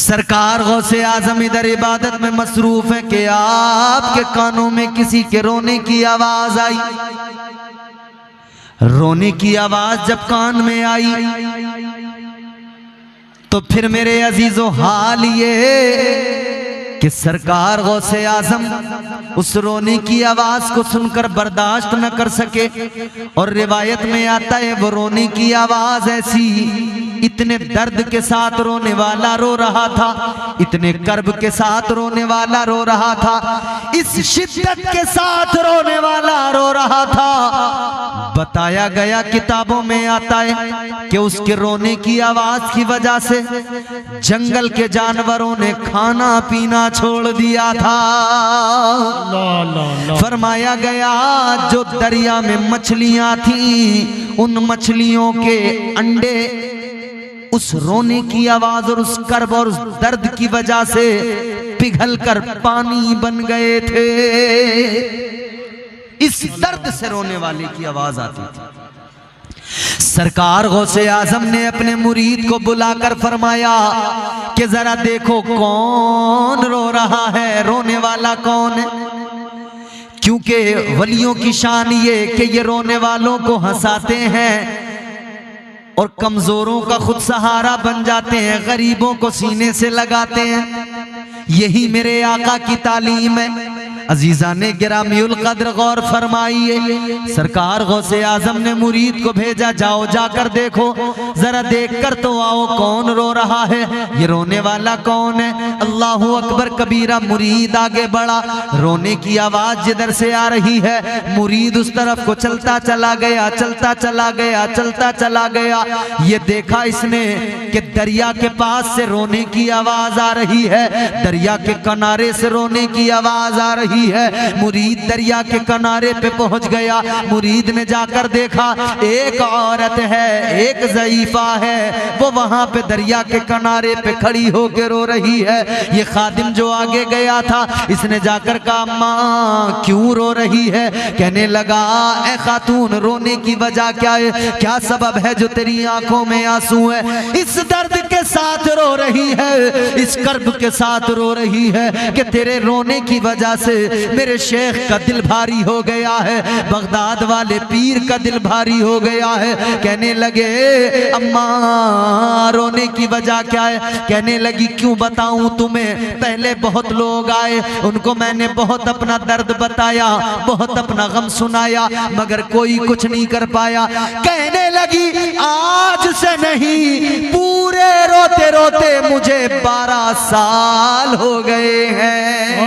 सरकार गौसे आजम इधर इबादत में मसरूफ है कि आपके कानों में किसी के रोने की आवाज आई। रोने की आवाज जब कान में आई तो फिर मेरे अजीजों हाल ये कि सरकार गौसे आजम उस रोने की आवाज को सुनकर बर्दाश्त न कर सके। और रिवायत में आता है वो रोने की आवाज ऐसी, इतने दर्द के साथ रोने वाला रो रहा था, इतने कर्ब के साथ रोने वाला रो रहा था, इस शिद्दत के साथ रोने वाला रो रहा था। बताया गया किताबों में आता है कि उसके रोने की आवाज की वजह से जंगल के जानवरों ने खाना पीना छोड़ दिया था। फरमाया गया जो दरिया में मछलियां थी उन मछलियों के अंडे उस रोने की आवाज और उस कर्ब और उस दर्द की वजह से पिघलकर पानी बन गए थे। इस दर्द से रोने वाले की आवाज आती थी। सरकार गौसे आजम ने अपने मुरीद को बुलाकर फरमाया कि जरा देखो कौन रो रहा है, रोने वाला कौन है। क्योंकि वलियों की शान ये कि ये रोने वालों को हंसाते हैं और कमजोरों का खुद सहारा बन जाते हैं, गरीबों को सीने से लगाते हैं। यही मेरे आका की तालीम है। अजीजा ने गिरामीउल कद्र गौर फरमाइए। सरकार गौसे आजम ने मुरीद को भेजा, जाओ जाकर देखो, जरा देखकर तो आओ कौन रो रहा है, ये रोने वाला कौन है। अल्लाहु अकबर कबीरा। मुरीद आगे बढ़ा, रोने की आवाज जिधर से आ रही है मुरीद उस तरफ को चलता चला गया, चलता चला गया, चलता चला गया। ये देखा इसने कि दरिया के पास से रोने की आवाज आ रही है, दरिया के किनारे से रोने की आवाज आ रही है। मुरीद दरिया के किनारे पे पहुंच गया। मुरीद ने जाकर देखा एक औरत है, एक ज़ईफा है, वो वहां पे दरिया के किनारे पे खड़ी होकर रो रही है। ये खादिम जो आगे गया था इसने जाकर कहा माँ क्यों रो रही है। कहने लगा ए खातून रोने की वजह क्या है, क्या सबब है जो तेरी आंखों में आंसू है। इस दर्द के साथ रो रही है, इस कर्ब के साथ रो रही है कि तेरे रोने की वजह से मेरे शेख का दिल भारी हो गया है, बगदाद वाले पीर का दिल भारी हो गया है। कहने लगे अम्मा रोने की वजह क्या है। कहने लगी क्यों बताऊं तुम्हें, पहले बहुत लोग आए, उनको मैंने बहुत अपना दर्द बताया, बहुत अपना गम सुनाया, मगर कोई कुछ नहीं कर पाया। कहने लगी आज से नहीं पूरे रोते रोते मुझे 12 साल हो गए हैं।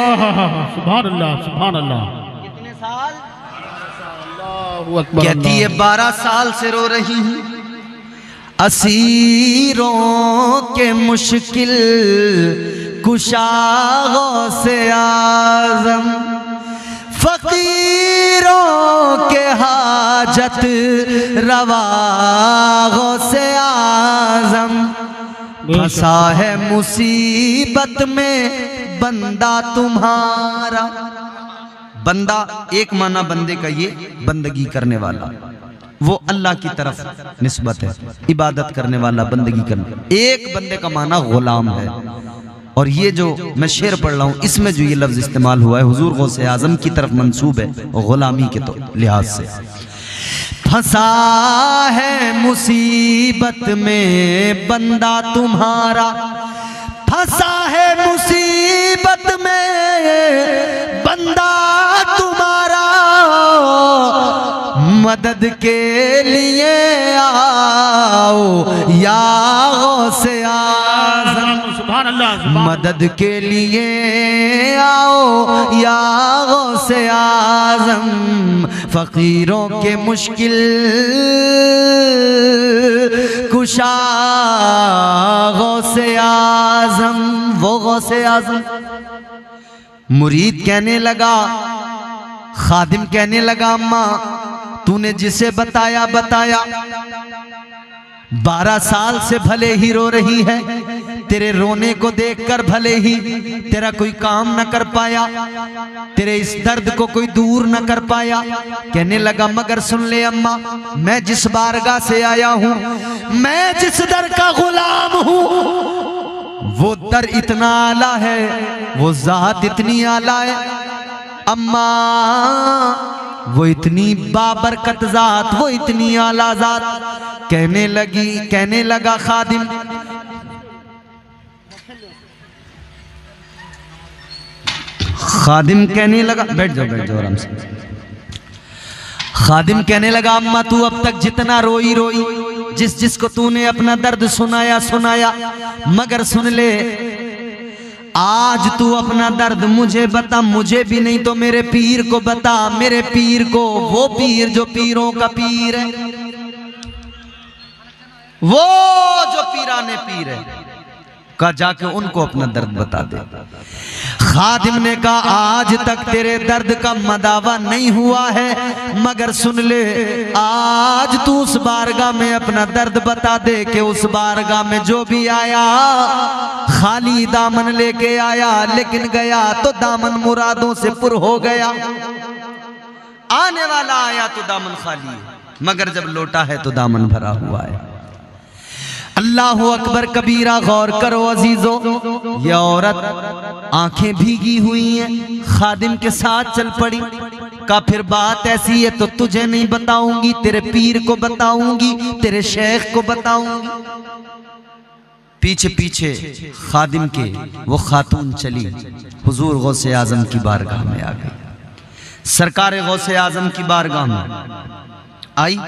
सुभान अल्लाह, सुभान अल्लाह। कितने साल? कहती है 12 साल से रो रही हूँ। असीरों के मुश्किल कुशाओं से आजम, फकीरों के हाजत रवाओं से आजम, फंसा है मुसीबत में बंदा तुम्हारा। बंदा एक माना बंदे का ये बंदगी करने वाला, वो अल्लाह की तरफ निस्बत है, इबादत करने वाला, बंदगी करने। एक बंदे का माना गुलाम है। और ये जो मैं शेर पढ़ रहा हूँ इसमें जो ये लफ्ज इस्तेमाल हुआ है हुजूर गौसे आजम की तरफ मंसूब है गुलामी के तो लिहाज से। फंसा है मुसीबत में बंदा तुम्हारा, फंसा है मुसीबत में बंदा तुम्हारा, मदद के लिए आओ या गौसे आज़म, सुभान अल्लाह, मदद के लिए आओ या गौसे आज़म, फकीरों के मुश्किल कुशा गौसे आज़म। वो गौसे आज़म। मुरीद कहने लगा, खादिम कहने लगा अम्मा तूने जिसे बताया 12 साल से भले ही रो रही है, तेरे रोने को देखकर भले ही तेरा कोई काम न कर पाया, तेरे इस दर्द को कोई दूर न कर पाया। कहने लगा मगर सुन ले अम्मा, मैं जिस बारगाह से आया हूं, मैं जिस दर का गुलाम हूं, वो दर इतना आला है, वो जात इतनी आला है। अम्मा वो इतनी बाबरकत जात, वो इतनी आला जात। कहने लगा खादिम, कहने लगा, बैठ जाओ आराम से। खादिम कहने लगा, अम्मा तू अब तक जितना रोई जिसको तूने अपना दर्द सुनाया, मगर सुन ले, आज तू अपना दर्द मुझे बता, मुझे भी नहीं तो मेरे पीर को बता, मेरे पीर को, वो पीर जो पीरों का पीर है, वो जो पीराने पीर है, का जाके उनको अपना दर्द बता दे। खादिम ने कहा, आज तक तेरे दर्द का मदावा नहीं हुआ है, मगर सुन ले, आज तू उस बारगाह में अपना दर्द बता दे कि उस बारगाह में जो भी आया खाली दामन लेके आया, लेकिन गया तो दामन मुरादों से पुर हो गया। आने वाला आया तो दामन खाली है, मगर जब लौटा है तो दामन भरा हुआ है। अल्लाहु अकबर कबीरा। गौर करो अजीजों, ये औरत आंखें भीगी हुई हैं, खादिम के साथ चल पड़ी। का फिर बात ऐसी है तो तुझे नहीं बताऊंगी, तेरे पीर को बताऊंगी, तेरे शेख को बताऊंगी। पीछे पीछे खादिम के वो खातून चली, हुजूर गौसे आजम की बारगाह में आ गई। सरकार गौसे आजम की बारगाह में आई।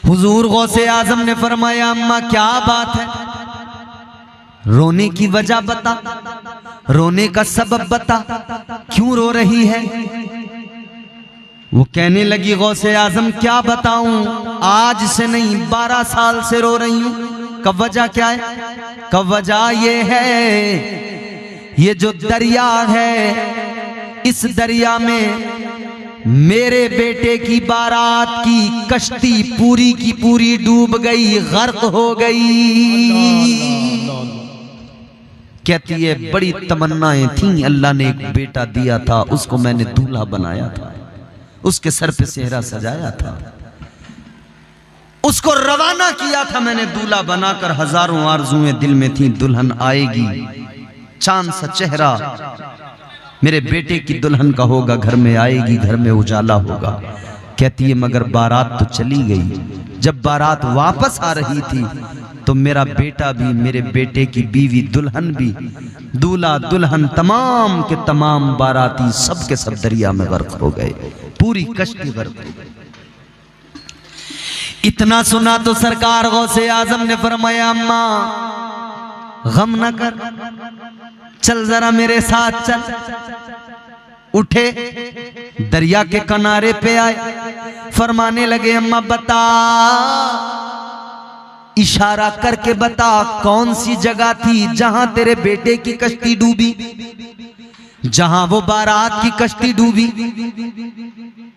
हुजूर गौसे आजम ने फरमाया, अम्मा क्या बात है, रोने की वजह बता, रोने का सबब बता, क्यों रो रही है। वो कहने लगी, गौसे आजम क्या बताऊं, आज से नहीं 12 साल से रो रही हूं। कब वजह क्या है? कब वजह ये है, ये जो दरिया है, इस दरिया में मेरे बेटे की बारात की कश्ती पूरी की पूरी डूब गई, गर्क हो गई। कहती है, बड़ी तमन्नाएं थी, अल्लाह ने एक बेटा दिया था, उसको मैंने दूल्हा बनाया था, उसके सर पे सेहरा सजाया था, उसको रवाना किया था मैंने दूल्हा बनाकर। हजारों आरजुएं दिल में थी, दुल्हन आएगी, चांद सा चेहरा मेरे बेटे की दुल्हन का होगा, घर में आएगी, घर में उजाला होगा। कहती है, मगर बारात तो चली गई। जब बारात वापस आ रही थी तो मेरा बेटा भी, मेरे बेटे की बीवी दुल्हन भी, दूल्हा दुल्हन तमाम के तमाम बाराती सब के सब दरिया में गर्क हो गए, पूरी कश्ती गर्क हो गई। इतना सुना तो सरकार गौसे आजम ने फरमाया, अम्मा गम न कर, चल जरा मेरे साथ चल। उठे, दरिया के किनारे पे आए, फरमाने लगे, अम्मा बता, इशारा करके बता, कौन सी जगह थी जहां तेरे बेटे की कश्ती डूबी, जहां वो बारात की कश्ती डूबी।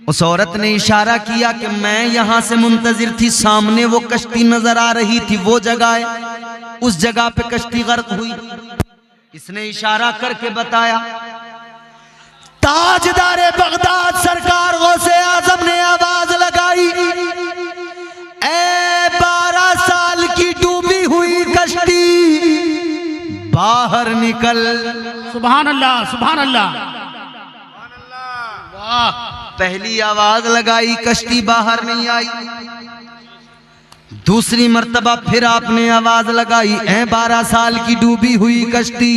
उस औरत ने इशारा किया कि मैं यहां से मुंतजिर थी, सामने वो कश्ती नजर आ रही थी, वो जगह है, उस जगह पे कश्ती गर्क हुई। इसने इशारा करके बताया। ताजदारे बगदाद सरकार गौसे आजम ने आवाज लगाई, ए 12 साल की डूबी हुई कश्ती, बाहर निकल। सुभान अल्लाह, सुभान अल्लाह, वाह। पहली आवाज लगाई, कश्ती बाहर नहीं आई। दूसरी मर्तबा फिर आपने आवाज लगाई, ऐ 12 साल की डूबी हुई कश्ती,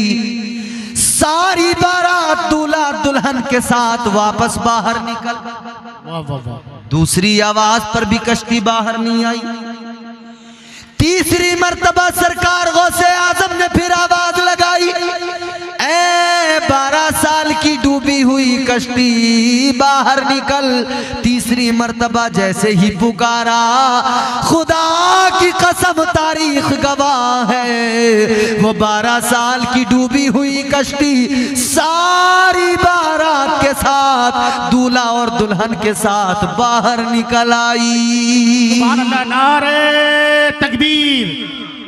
सारी बारात दूल्हा दुल्हन के साथ वापस बाहर निकल। वाह वाह वाह। दूसरी आवाज पर भी कश्ती बाहर नहीं आई। तीसरी मर्तबा सरकार गौसे आजम ने फिर आवाज लगाई, ऐ 12 साल की डूबी हुई कश्ती, बाहर निकल। तीसरी मर्तबा जैसे ही पुकारा, खुदा की कसम तारीख गवाह है, वो 12 साल की डूबी हुई कश्ती सारी बारात के साथ, दूल्हा और दुल्हन के साथ बाहर निकल आई। सुभान अल्लाह। नारे तकबीर,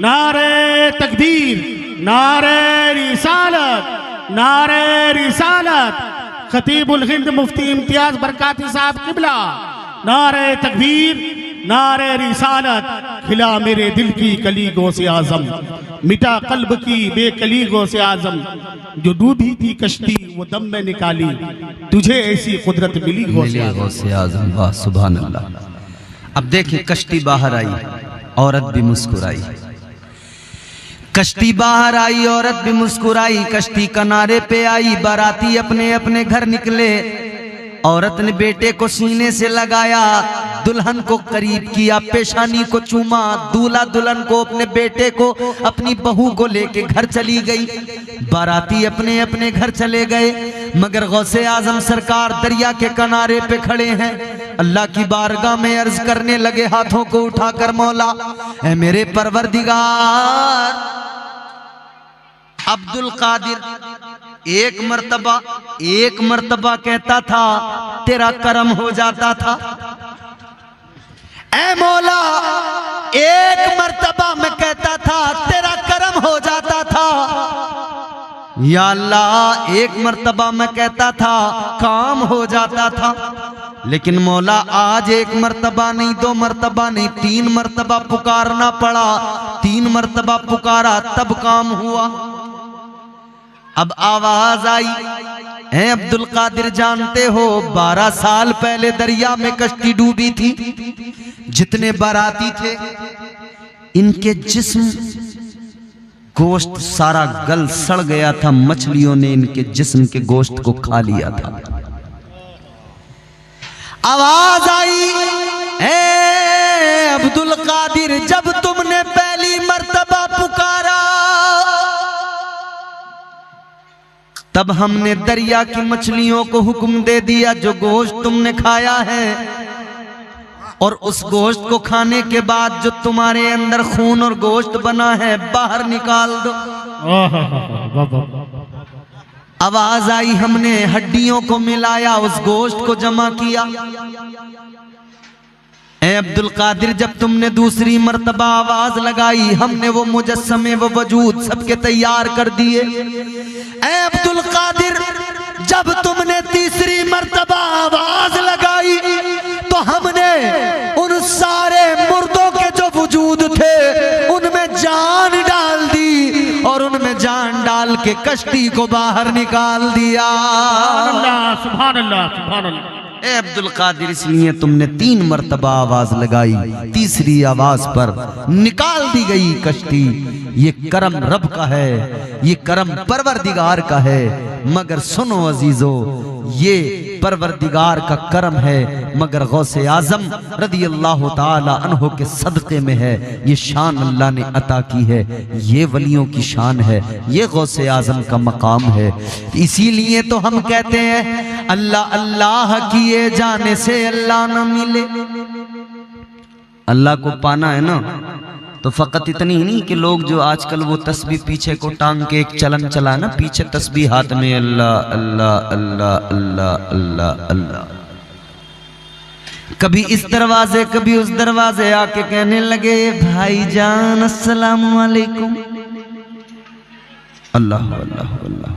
नारे तकबीर, नारे रिसालत, नारे रिसालत। खतीबुल हिंद मुफ्ती इम्तियाज बरकाती साहब किबला, नारे तकबीर, नारे रिसालत, खिला मेरे दिल की कली गौसे आजम, मिटा कल्ब की बेकली गौसे आजम, जो डूबी थी कश्ती वो दम में निकाली, तुझे ऐसी कुदरत मिली गौसे आजम। वाह सुभान अल्लाह। अब देखिए कश्ती बाहर आई, औरत भी मुस्कुराई। कश्ती बाहर आई, औरत भी मुस्कुराई। कश्ती किनारे पे आई, बाराती अपने अपने घर निकले। औरत ने बेटे को सीने से लगाया, दुल्हन को करीब किया, पेशानी को चूमा। दूल्हा दुल्हन को, अपने बेटे को, अपनी बहू को लेके घर चली गई। बाराती अपने अपने घर चले गए, मगर गौसे आजम सरकार दरिया के किनारे पे खड़े हैं। अल्लाह की बारगाह में अर्ज करने लगे हाथों को उठाकर, मौला ऐ मेरे परवरदिगार। अब्दुल कादिर एक मर्तबा कहता था तेरा करम हो जाता था। ऐ मौला एक मर्तबा मैं कहता था तेरा करम हो जाता था। या अल्लाह एक मर्तबा मैं कहता था काम हो जाता था। लेकिन मौला आज एक मर्तबा नहीं, दो मर्तबा नहीं, 3 मर्तबा पुकारना पड़ा। 3 मर्तबा पुकारा तब काम हुआ। अब आवाज आई, है अब्दुल कादिर जानते हो 12 साल पहले दरिया में कश्ती डूबी थी। जितने बाराती थे इनके जिस्म गोश्त सारा गल सड़ गया था, मछलियों ने इनके जिस्म के गोश्त को खा लिया था। आवाज आई, ए अब्दुल कादिर जब तुमने पहली मर्तबा पुकारा तब हमने दरिया की मछलियों को हुक्म दे दिया जो गोश्त तुमने खाया है और उस गोश्त को खाने के बाद जो तुम्हारे अंदर खून और गोश्त बना है बाहर निकाल दो। आवाज आई, हमने हड्डियों को मिलाया, उस गोश्त को जमा किया। ए अब्दुल कादिर जब तुमने दूसरी मर्तबा आवाज लगाई हमने वो मुजस्समे वो वजूद सबके तैयार कर दिए। ए अब्दुल कादिर जब तुमने तीसरी मर्तबा आवाज लगाई तो हमने उन सारे मुर्दों के जो वजूद थे उनमें जान डाल दी और उनमें जान डाल के कश्ती को बाहर निकाल दिया। सुभान अल्लाह, सुभान अल्लाह। ए अब्दुल कादिर इसलिए तुमने 3 मर्तबा आवाज लगाई, तीसरी आवाज पर निकाल दी गई कश्ती। ये करम रब का है, ये करम परवरदिगार का है। मगर सुनो अजीजो, ये परवरदिगार का करम है मगर गौसे आजम रदी अल्लाह ताला अन्हो के सदक़े में है। ये शान अल्लाह ने अता की है, ये वलियों की शान है, ये गौसे आजम का मकाम है। इसीलिए तो हम कहते हैं अल्लाह अल्लाह किए जाने से अल्लाह न मिले। अल्लाह को पाना है ना तो फकत इतनी ही नहीं कि लोग जो आजकल वो तस्बीह पीछे को टांग के एक चलन चला ना, पीछे तस्बीह हाथ में अल्लाह अल्लाह अल्लाह अल्लाह अल्लाह अल्लाह, कभी इस दरवाजे कभी उस दरवाजे आके कहने लगे भाईजान अस्सलाम वालेकुम। अल्लाह अल्लाह अल्लाह।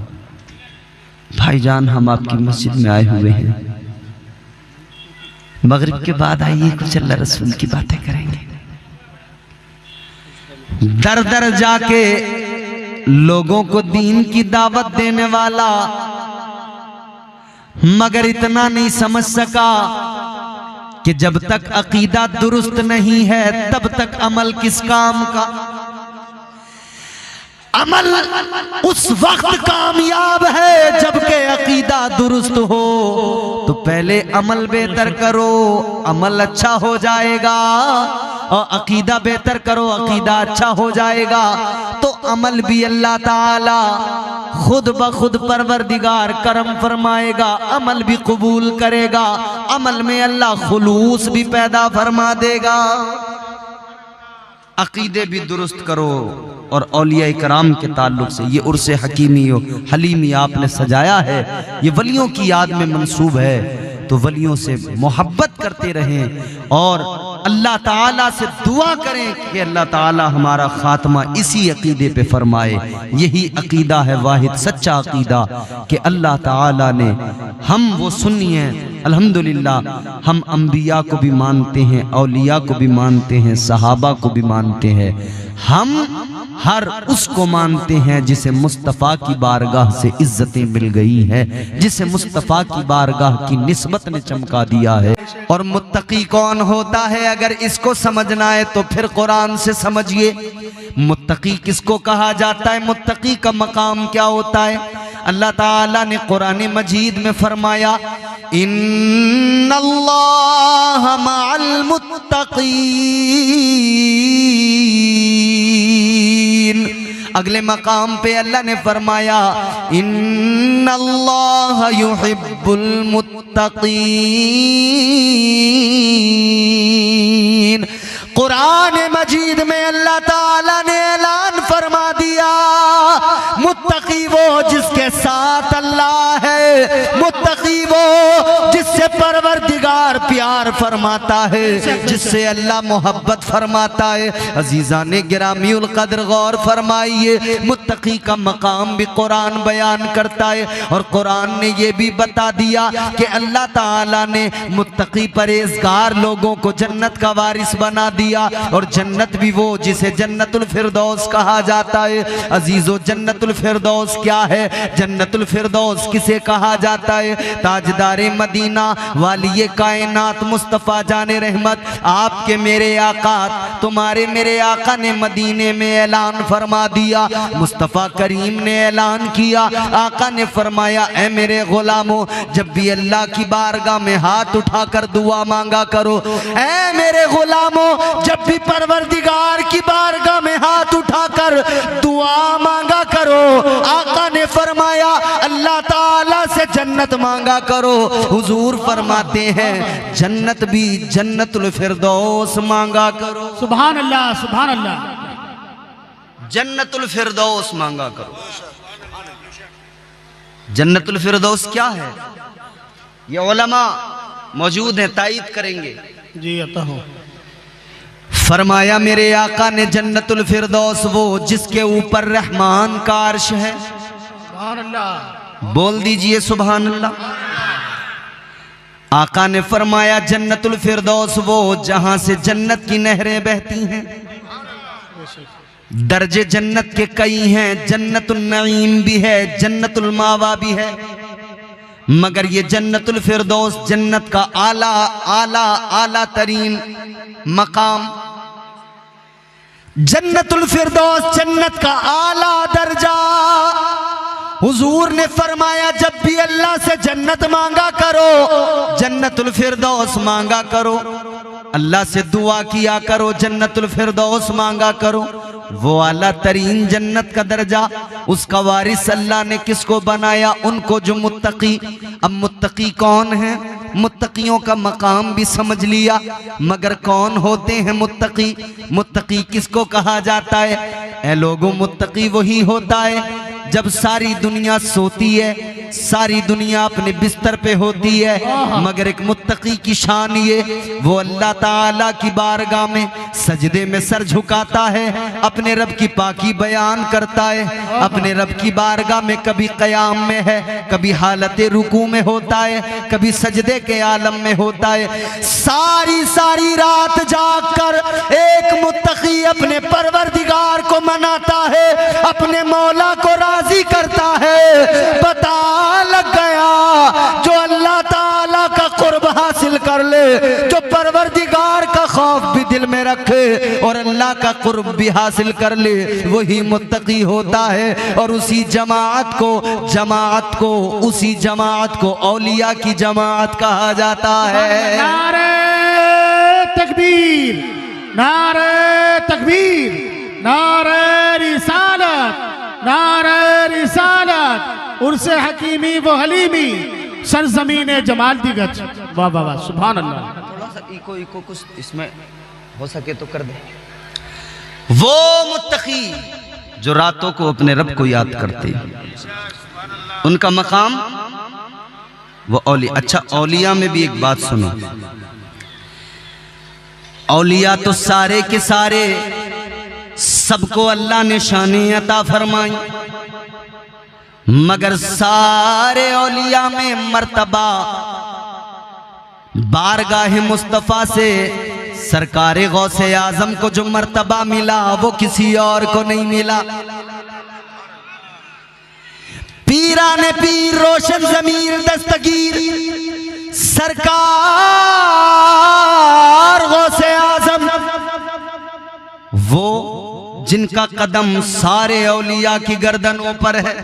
भाईजान हम आपकी मस्जिद में आए हुए हैं, मगरिब के बाद आइए कुछ अल्लाह रसूल की बातें करेंगे। दर दर जाके लोगों को दीन की दावत देने वाला मगर इतना नहीं समझ सका कि जब तक अकीदा दुरुस्त नहीं है तब तक अमल किस काम का। अमल उस वक्त कामयाब है जबकि अकीदा दुरुस्त हो। तो पहले अमल बेहतर करो, अमल अच्छा हो जाएगा, और अकीदा बेहतर करो, अकीदा अच्छा हो जाएगा। तो अमल भी अल्लाह ताला खुद ब खुद परवरदिगार करम फरमाएगा, अमल भी कबूल करेगा, अमल में अल्लाह खुलूस भी पैदा फरमा देगा। अकीदे भी दुरुस्त करो। और औलिया इकराम के ताल्लुक से ये उर्से हकीमी हलीमी आपने सजाया है, ये वलियों की याद में मंसूब है। तो वलियों से मोहब्बत करते रहें और अल्लाह ताला से दुआ करें कि अल्लाह ताला हमारा खात्मा इसी अकीदे पे फरमाए। यही अकीदा है वाहिद सच्चा अकीदा कि अल्लाह ताला ने हम वो सुन्नी हैं अल्हम्दुलिल्लाह हम अंबिया को भी मानते हैं, औलिया को भी मानते हैं, सहाबा को भी मानते हैं। हम हर उसको मानते हैं जिसे मुस्तफ़ा की बारगाह से इज्जतें मिल गई है, जिसे मुस्तफ़ा की बारगाह की निस्बत ने चमका दिया है। और मुत्तकी कौन होता है, अगर इसको समझना है तो फिर कुरान से समझिए। मुत्तकी किसको कहा जाता है, मुत्तकी का मकाम क्या होता है। अल्लाह ताला ने कुरान मजीद में फरमाया, इन्नल्लाह मअल मुत्तकीन। अगले मकाम पे अल्लाह ने फरमाया, इन्नल्लाह युहिब्बुल मुत्तकीन। कुरान मजीद में अल्लाह ताला ने ऐलान फरमा दिया, मुत्तकी वो जिसके साथ अल्लाह है, मुत्तकी वो जिससे परवरदिगार प्यार फरमाता है, जिससे अल्लाह मोहब्बत फरमाता है। अजीज़ान गिरामीउल कद्र गौर फरमाइए, मुत्तकी का मकाम भी कुरान बयान करता है। और कुरान ने ये भी बता दिया कि अल्लाह ताला ने मुत्तकी परहेज़गार लोगों को जन्नत का वारिस बना दिया। और जन्नत भी वो जिसे जन्नतुल फिरदौस कहा जाता है। अजीजो, जन्नतुल फिरदौस क्या है, जन्नतुल फिरदौस किसे कहा जाता है। ताजदारे मदीना वालिये कायनात मुस्तफ़ा जाने रहमत, आपके मेरे आका, तुम्हारे मेरे आका ने मदीने में ऐलान फरमा दिया। मुस्तफ़ा करीम ने ऐलान किया, आका ने फरमाया, ऐ मेरे गुलामों, जब भी अल्लाह की बारगाह में हाथ उठाकर दुआ मांगा करो। ऐ मेरे गुलामों, जब भी परवरदिगार की बारगाह में हाथ उठाकर दुआ मांगा करो। आका ने फरमाया, अल्लाह ताला से जन्नत मांगा करो। हुजूर फरमाते हैं, जन्नत भी जन्नतुल फिरदौस मांगा करो। सुभान अल्लाह, सुभान अल्लाह। जन्नतुल फिरदौस मांगा करो। जन्नतुल फिरदौस क्या है, ये उलमा मौजूद हैं, तायीद करेंगे। जी अता हो। फरमाया मेरे आका ने, जन्नतुल फिरदौस वो जिसके ऊपर रहमान का अर्श है। सुभान अल्लाह। बोल दीजिए सुभान अल्लाह। आका ने फरमाया, जन्नतुल फिरदौस वो जहां से जन्नत की नहरें बहती हैं। दर्जे जन्नत के कई हैं, जन्नतुल नईम भी है, जन्नतुल मावा भी है, मगर ये जन्नतुल फिरदौस जन्नत का आला आला आला तरीन मकाम, जन्नतुल फिरदौस जन्नत का आला दर्जा। हुजूर ने फरमाया, जब भी अल्लाह से जन्नत मांगा करो, जन्नतुल फिरदौस मांगा करो। अल्लाह से दुआ किया करो, जन्नतुल फिरदौस मांगा करो। वो आला तरीन जन्नत का दर्जा, उसका वारिस अल्लाह ने किसको बनाया, उनको जो मुत्तकी। अब मुत्तकी कौन है, मुत्तकियों का मकाम भी समझ लिया, मगर कौन होते हैं मुत्तकी। मुत्तकी किसको कहा जाता है। ऐ लोगों, मुत्तकी वही होता है जब सारी दुनिया सोती है, सारी दुनिया अपने बिस्तर पे होती है, मगर एक मुत्तकी की शान ये, वो अल्लाह ताला की बारगाह में सजदे में सर झुकाता है, अपने रब की पाकी बयान करता है, अपने रब की बारगाह में कभी क़याम में है, कभी हालत रुकू में होता है, कभी सजदे के आलम में होता है। सारी सारी रात जाग कर एक मुत्तकी अपने परवरदिगार को मनाता है, अपने मौला को राजी करता है। पता लग गया, जो अल्लाह ताला का कुर्ब हासिल कर ले, जो परवरदिगार का खौफ भी दिल में रखे और अल्लाह का कुर्ब भी हासिल कर ले, वही मुत्तकी होता है। और उसी जमात को औलिया की जमात कहा जाता है। नारे तकबीर, नारे तकबीर, नारे रिसालत, नारे रिसालत, उर्से हकीमी वो हलीमी, सरजमीन जमाल दी गज। वाह वाह वाह, सुभान अल्लाह। थोड़ा सा इको कुछ इसमें हो सके तो कर दे। वो मुत्तकी जो रातों को अपने रब को याद करते, उनका मकाम वो औलिया। अच्छा, औलिया में भी एक बात सुनो, औलिया तो सारे के सारे सबको अल्लाह ने शानें अता फरमाई, मगर सारे औलिया में मर्तबा बारगाह मुस्तफ़ा से सरकारे गौसे आजम को जो मर्तबा मिला वो किसी और को नहीं मिला। पीराने पीर रोशन ज़मीर दस्तगीर सरकार गौसे आजम, वो जिनका कदम सारे औलिया की गर्दनों पर है,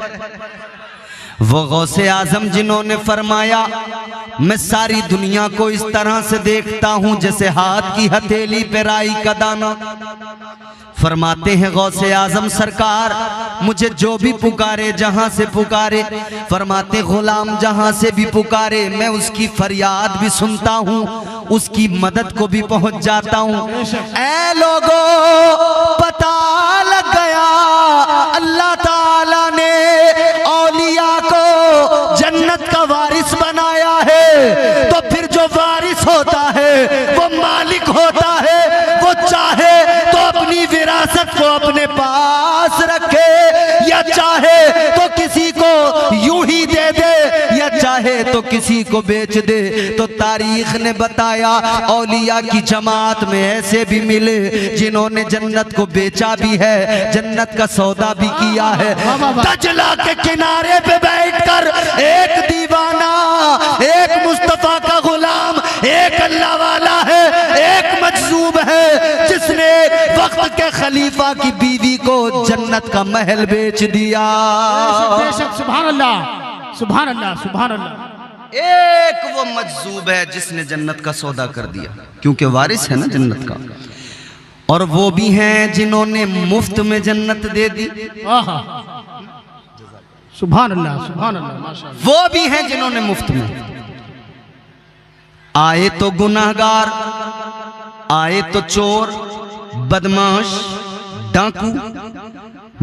वो गौसे आजम जिन्होंने फरमाया मैं सारी दुनिया को इस तरह से देखता हूं जैसे हाथ की हथेली पे राई का दाना। फरमाते हैं गौसे आजम सरकार मुझे जो भी पुकारे जहां से पुकारे, फरमाते गुलाम जहां से भी पुकारे मैं उसकी फरियाद भी सुनता हूं, उसकी मदद को भी पहुंच जाता हूं। ऐ लोगों पता लग गया अल्लाह ताला ने औलिया को जन्नत का वारिस बनाया है, तो फिर जो वारिस होता है वो मालिक होता है, वो चाहे तो अपनी विरासत को अपने पास रखे या चाहे तो किसी को यूं ही दे दे या चाहे तो किसी को बेच दे। तो तारीख ने बताया औलिया की जमात में ऐसे भी मिले जिन्होंने जन्नत को बेचा भी है, जन्नत का सौदा भी किया है। दजला के किनारे पे बैठकर एक दीवाना, एक मुस्तफा का गुलाम, एक अल्लाह वाला है, एक मजसूब है जिसने वक्त के खलीफा की बीवी को जन्नत का महल बेच दिया। बेशक, सुभान अल्लाह, सुभान अल्लाह, सुभान अल्लाह। एक वो मजसूब है जिसने जन्नत का सौदा कर दिया, क्योंकि वारिस है ना जन्नत का। और वो भी हैं जिन्होंने मुफ्त में जन्नत दे दी। सुभान अल्लाह, सुभान अल्लाह, माशाअल्लाह। वो भी हैं जिन्होंने मुफ्त में। आए तो गुनाहगार, आए तो चोर, बदमाश, डाकू,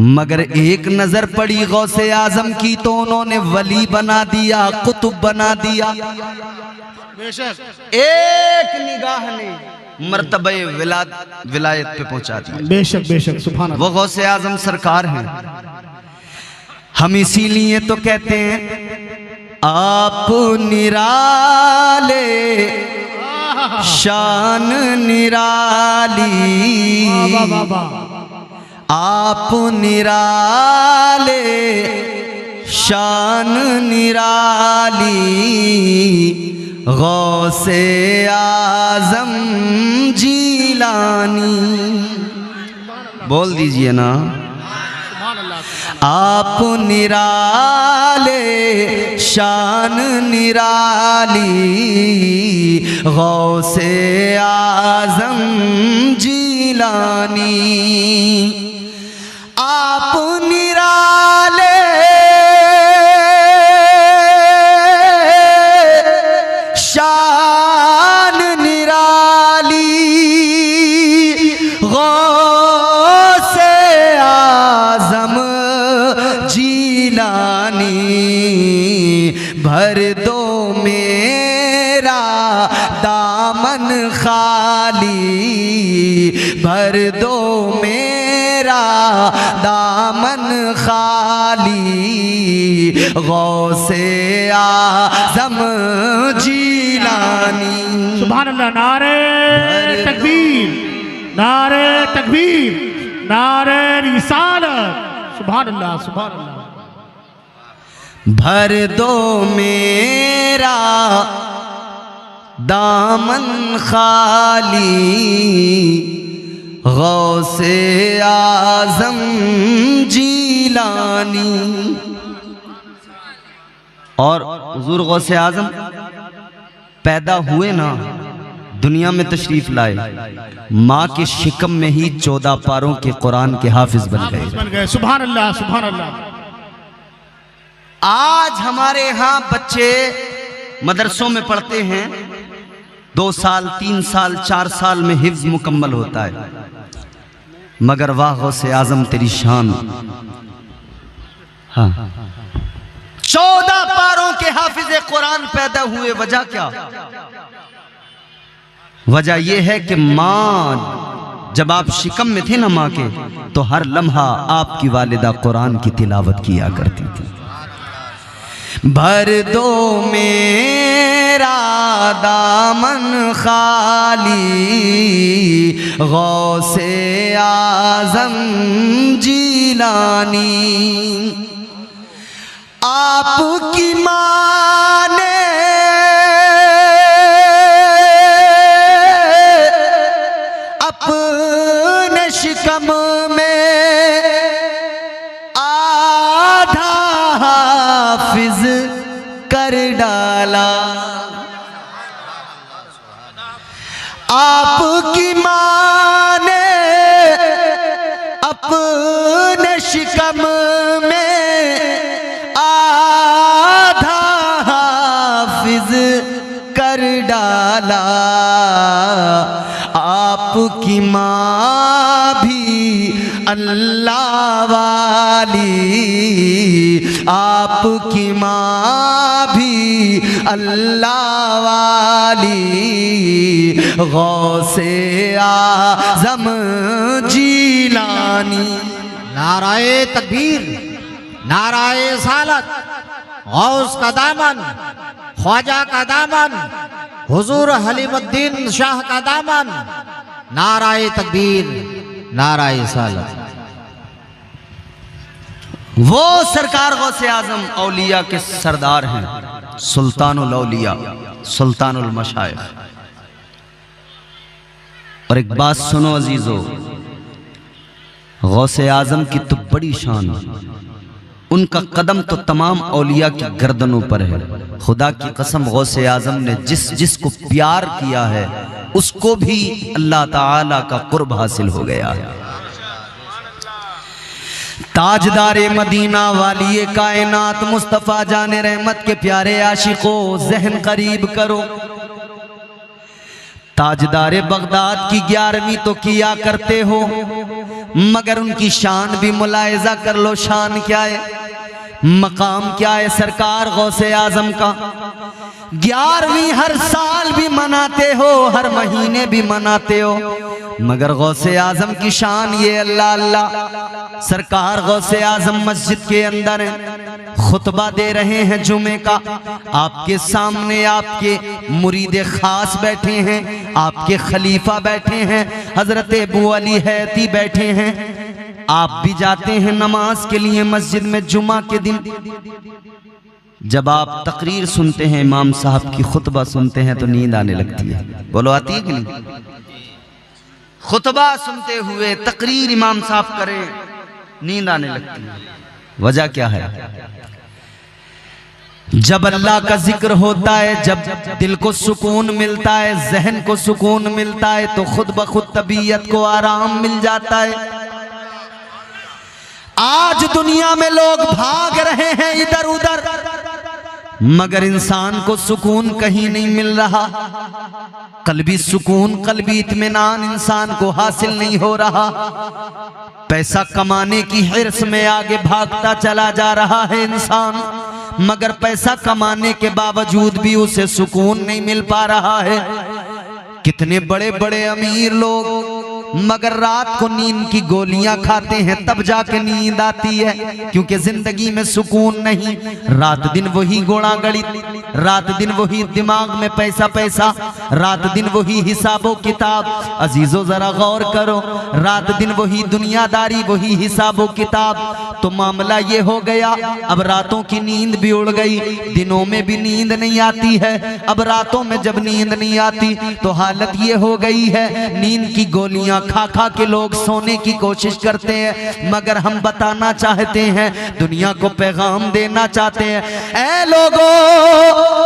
मगर एक नजर पड़ी गौसे आजम की तो उन्होंने वली बना दिया, कुतुब बना दिया। एक निगाह ने मर्तबे विलायत पे पहुंचा दिया। बेशक, बेशक, सुभान अल्लाह। वो गौसे आजम सरकार हैं। हम इसीलिए तो कहते हैं आप निराले शान निराली, आप निराले शान निराली, गौसे आजम जीलानी। बोल दीजिए ना, आप निराले शान निराली, गौसे आजम जीलानी। आप निराले शान निराली, गौसे आजम जीलानी। भर दो मेरा दामन खाली, भर दो मेरा दामन खाली, गौसे आजम जीलानी। सुभान अल्लाह। नारे तकबीर, नारे तकबीर, नारे रिसालत। सुभान अल्लाह, सुभान अल्लाह। भर दो मेरा दामन खाली, गौसे आजम जीलानी। और हुजूर गौसे आजम पैदा हुए ना, दुनिया में तशरीफ लाए, माँ के शिकम में ही 14 पारों के कुरान के हाफिज बन गए। सुभान अल्लाह, सुभान अल्लाह। आज हमारे यहाँ बच्चे मदरसों में पढ़ते हैं, 2 साल 3 साल 4 साल में हिफ्ज मुकम्मल होता है, मगर वाह गौसे आजम तेरी शान। हाँ, 14 पारों के हाफिज कुरान पैदा हुए। वजह क्या? वजह यह है कि माँ जब आप शिकम में थे ना माँ के, तो हर लम्हा आपकी वालिदा कुरान की तिलावत किया करती थी। भर दो में मेरा दामन खाली, गौसे आजम जीलानी। आपकी माँ ने अपने शिकम में आधा हाफिज कर डाला। आपकी माँ ने अपने शिकम में आधा हाफिज कर डाला। आपकी माँ भी अल्लाह वाली, आपकी माँ भी अल्लाह वाली, गौसे आज़म जीलानी। नाराए तकबीर, नाराए सालत, गौस का दामन, ख्वाजा का दामन, हुजूर हलीमुद्दीन शाह का दामन। नाराए तकबीर, नाराए सालत। वो सरकार गौसे आजम औलिया के सरदार हैं, सुल्तानुल औलिया, सुल्तानुल मशाइख। और एक बात सुनो अजीजों, गौसे आजम की तो बड़ी शान, उनका कदम तो तमाम औलिया की गर्दनों पर है। खुदा की कसम, गौसे आजम ने जिसको प्यार किया है उसको भी अल्लाह ताला का कुर्ब हासिल हो गया है। ताजदारे मदीना वाली कायनात मुस्तफ़ा जाने रहमत के प्यारे आशिकों, ज़हन करीब करो। ताजदारे बगदाद की 11वीं तो किया करते हो, मगर उनकी शान भी मुलायजा कर लो। शान क्या है, मकाम क्या है सरकार गौसे आजम का। 11वीं हर साल भी मनाते हो, हर महीने भी मनाते हो, मगर गौसे आजम की शान ये अल्लाह अल्लाह। सरकार गौसे आजम मस्जिद के अंदर हैं, खुतबा दे रहे हैं जुमे का। आपके सामने आपके मुरीद खास बैठे हैं, आपके खलीफा बैठे हैं, हजरत अबू अली हैती बैठे हैं। आप भी जाते हैं नमाज के लिए मस्जिद में जुमा के दिन। जब आप तकरीर सुनते हैं, इमाम साहब की खुतबा सुनते हैं, तो नींद आने लगती है। बोलो, आती है कि नहीं? खुतबा सुनते हुए तकरीर इमाम साहब करें, नींद आने लगती है। वजह क्या है? जब अल्लाह का जिक्र होता है, जब दिल को सुकून मिलता है, जहन को सुकून मिलता है, तो खुद ब खुद तबीयत को आराम मिल जाता है। आज दुनिया में लोग भाग रहे हैं इधर उधर, मगर इंसान को सुकून कहीं नहीं मिल रहा। कल्बी सुकून, कल्बी इत्मीनान इंसान को हासिल नहीं हो रहा। पैसा कमाने की हिर्स में आगे भागता चला जा रहा है इंसान, मगर पैसा कमाने के बावजूद भी उसे सुकून नहीं मिल पा रहा है। कितने बड़े बड़े अमीर लोग मगर रात को नींद की गोलियां खाते हैं, तब जाके नींद आती है, क्योंकि जिंदगी में सुकून नहीं। रात दिन वही घोड़ा गणित, रात दिन वही दिमाग में पैसा पैसा, रात दिन वही हिसाबो किताब। अजीजों जरा गौर करो, रात दिन वही दुनियादारी, वही हिसाबो किताब। तो मामला ये हो गया, अब रातों की नींद भी उड़ गई, दिनों में भी नींद नहीं आती है। अब रातों में जब नींद नहीं आती तो हालत ये हो गई है, नींद की गोलियां खा खा के लोग सोने की कोशिश करते हैं। मगर हम बताना चाहते हैं, दुनिया को पैगाम देना चाहते हैं, ऐ लोगों,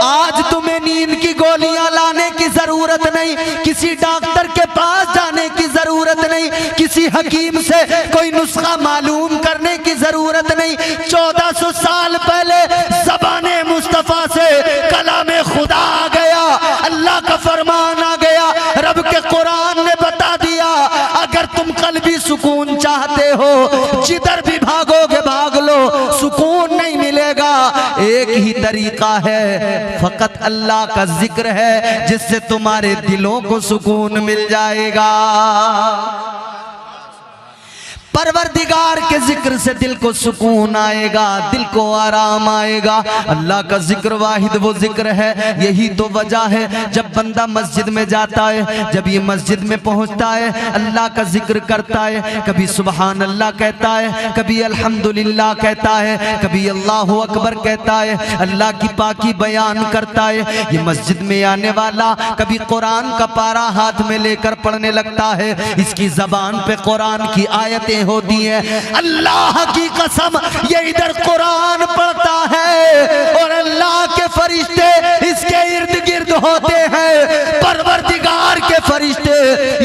आज तुम्हें नींद की गोलियां लाने की जरूरत नहीं, किसी डॉक्टर के पास जाने की जरूरत नहीं, किसी हकीम से कोई नुस्खा मालूम करने की जरूरत नहीं। 1400 साल पहले ज़बाने मुस्तफा से कलामे खुदा आ गया, अल्लाह का फरमान आ गया, रब के कुरान ने बता दिया, अगर तुम कल्बी सुकून चाहते हो, जिधर भी भागोगे भाग लो, सुकून नहीं मिलेगा। एक ही तरीका है, फकत अल्लाह का जिक्र है, जिससे तुम्हारे दिलों को सुकून मिल जाएगा। परवरदिगार के जिक्र से दिल को सुकून आएगा, दिल को आराम आएगा। अल्लाह का जिक्र वाहिद वो जिक्र है। यही तो वजह है जब बंदा मस्जिद में जाता है, जब ये मस्जिद में पहुंचता है, अल्लाह का जिक्र करता है, कभी सुबहान अल्लाह कहता है, कभी अल्हम्दुलिल्लाह कहता है, कभी अल्लाहु अकबर कहता है, अल्लाह की पाकी बयान करता है। ये मस्जिद में आने वाला कभी कुरान का पारा हाथ में लेकर पढ़ने लगता है, इसकी जबान पे कुरान की आयतें होती है। अल्लाह की कसम ये इधर कुरान पढ़ता है और अल्लाह के फरिश्ते इसके इर्द गिर्द होते हैं। परवरदिगार के फरिश्ते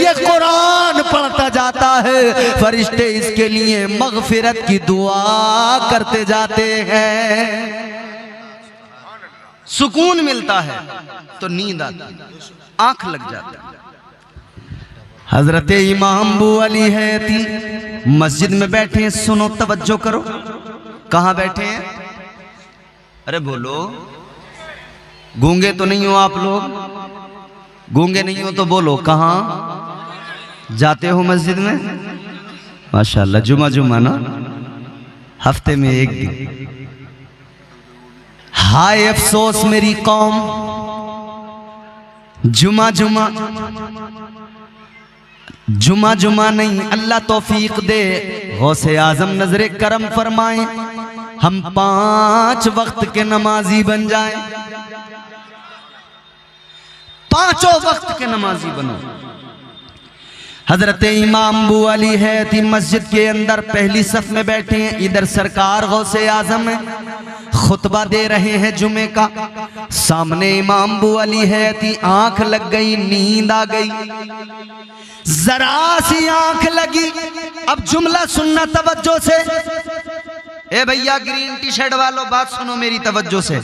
ये कुरान पढ़ता जाता है, फरिश्ते इसके लिए मगफिरत की दुआ करते जाते हैं। सुकून मिलता है तो नींद आती, आंख लग जाती है। हजरत इमाम अबू अली हैती मस्जिद में बैठे हैं, सुनो तवज्जो करो। कहाँ बैठे हैं? अरे बोलो, गूंगे तो नहीं हो आप लोग? गूंगे नहीं हो तो बोलो, कहाँ जाते हो मस्जिद में? माशाल्लाह, जुमा जुमा ना, हफ्ते में एक दिन। हाय अफसोस मेरी कौम, जुमा जुमा जुमा जुमा नहीं। अल्लाह तौफीक दे, गौसे आजम नजरे करम फरमाए, हम 5 वक्त के नमाजी बन जाएं, 5 वक्त के नमाजी बनो। हजरत इमाम अबू अली हैती मस्जिद के अंदर पहली सफ में बैठे हैं। इधर सरकार गौसे आजम है, खुतबा दे रहे हैं जुमे का। सामने इमाम अबू अली हैती, आंख लग गई, नींद आ गई, जरा सी आंख लगी। अब जुमला सुनना तवज्जो से। ए भैया ग्रीन टी शर्ट वालों, बात सुनो मेरी तवज्जो से।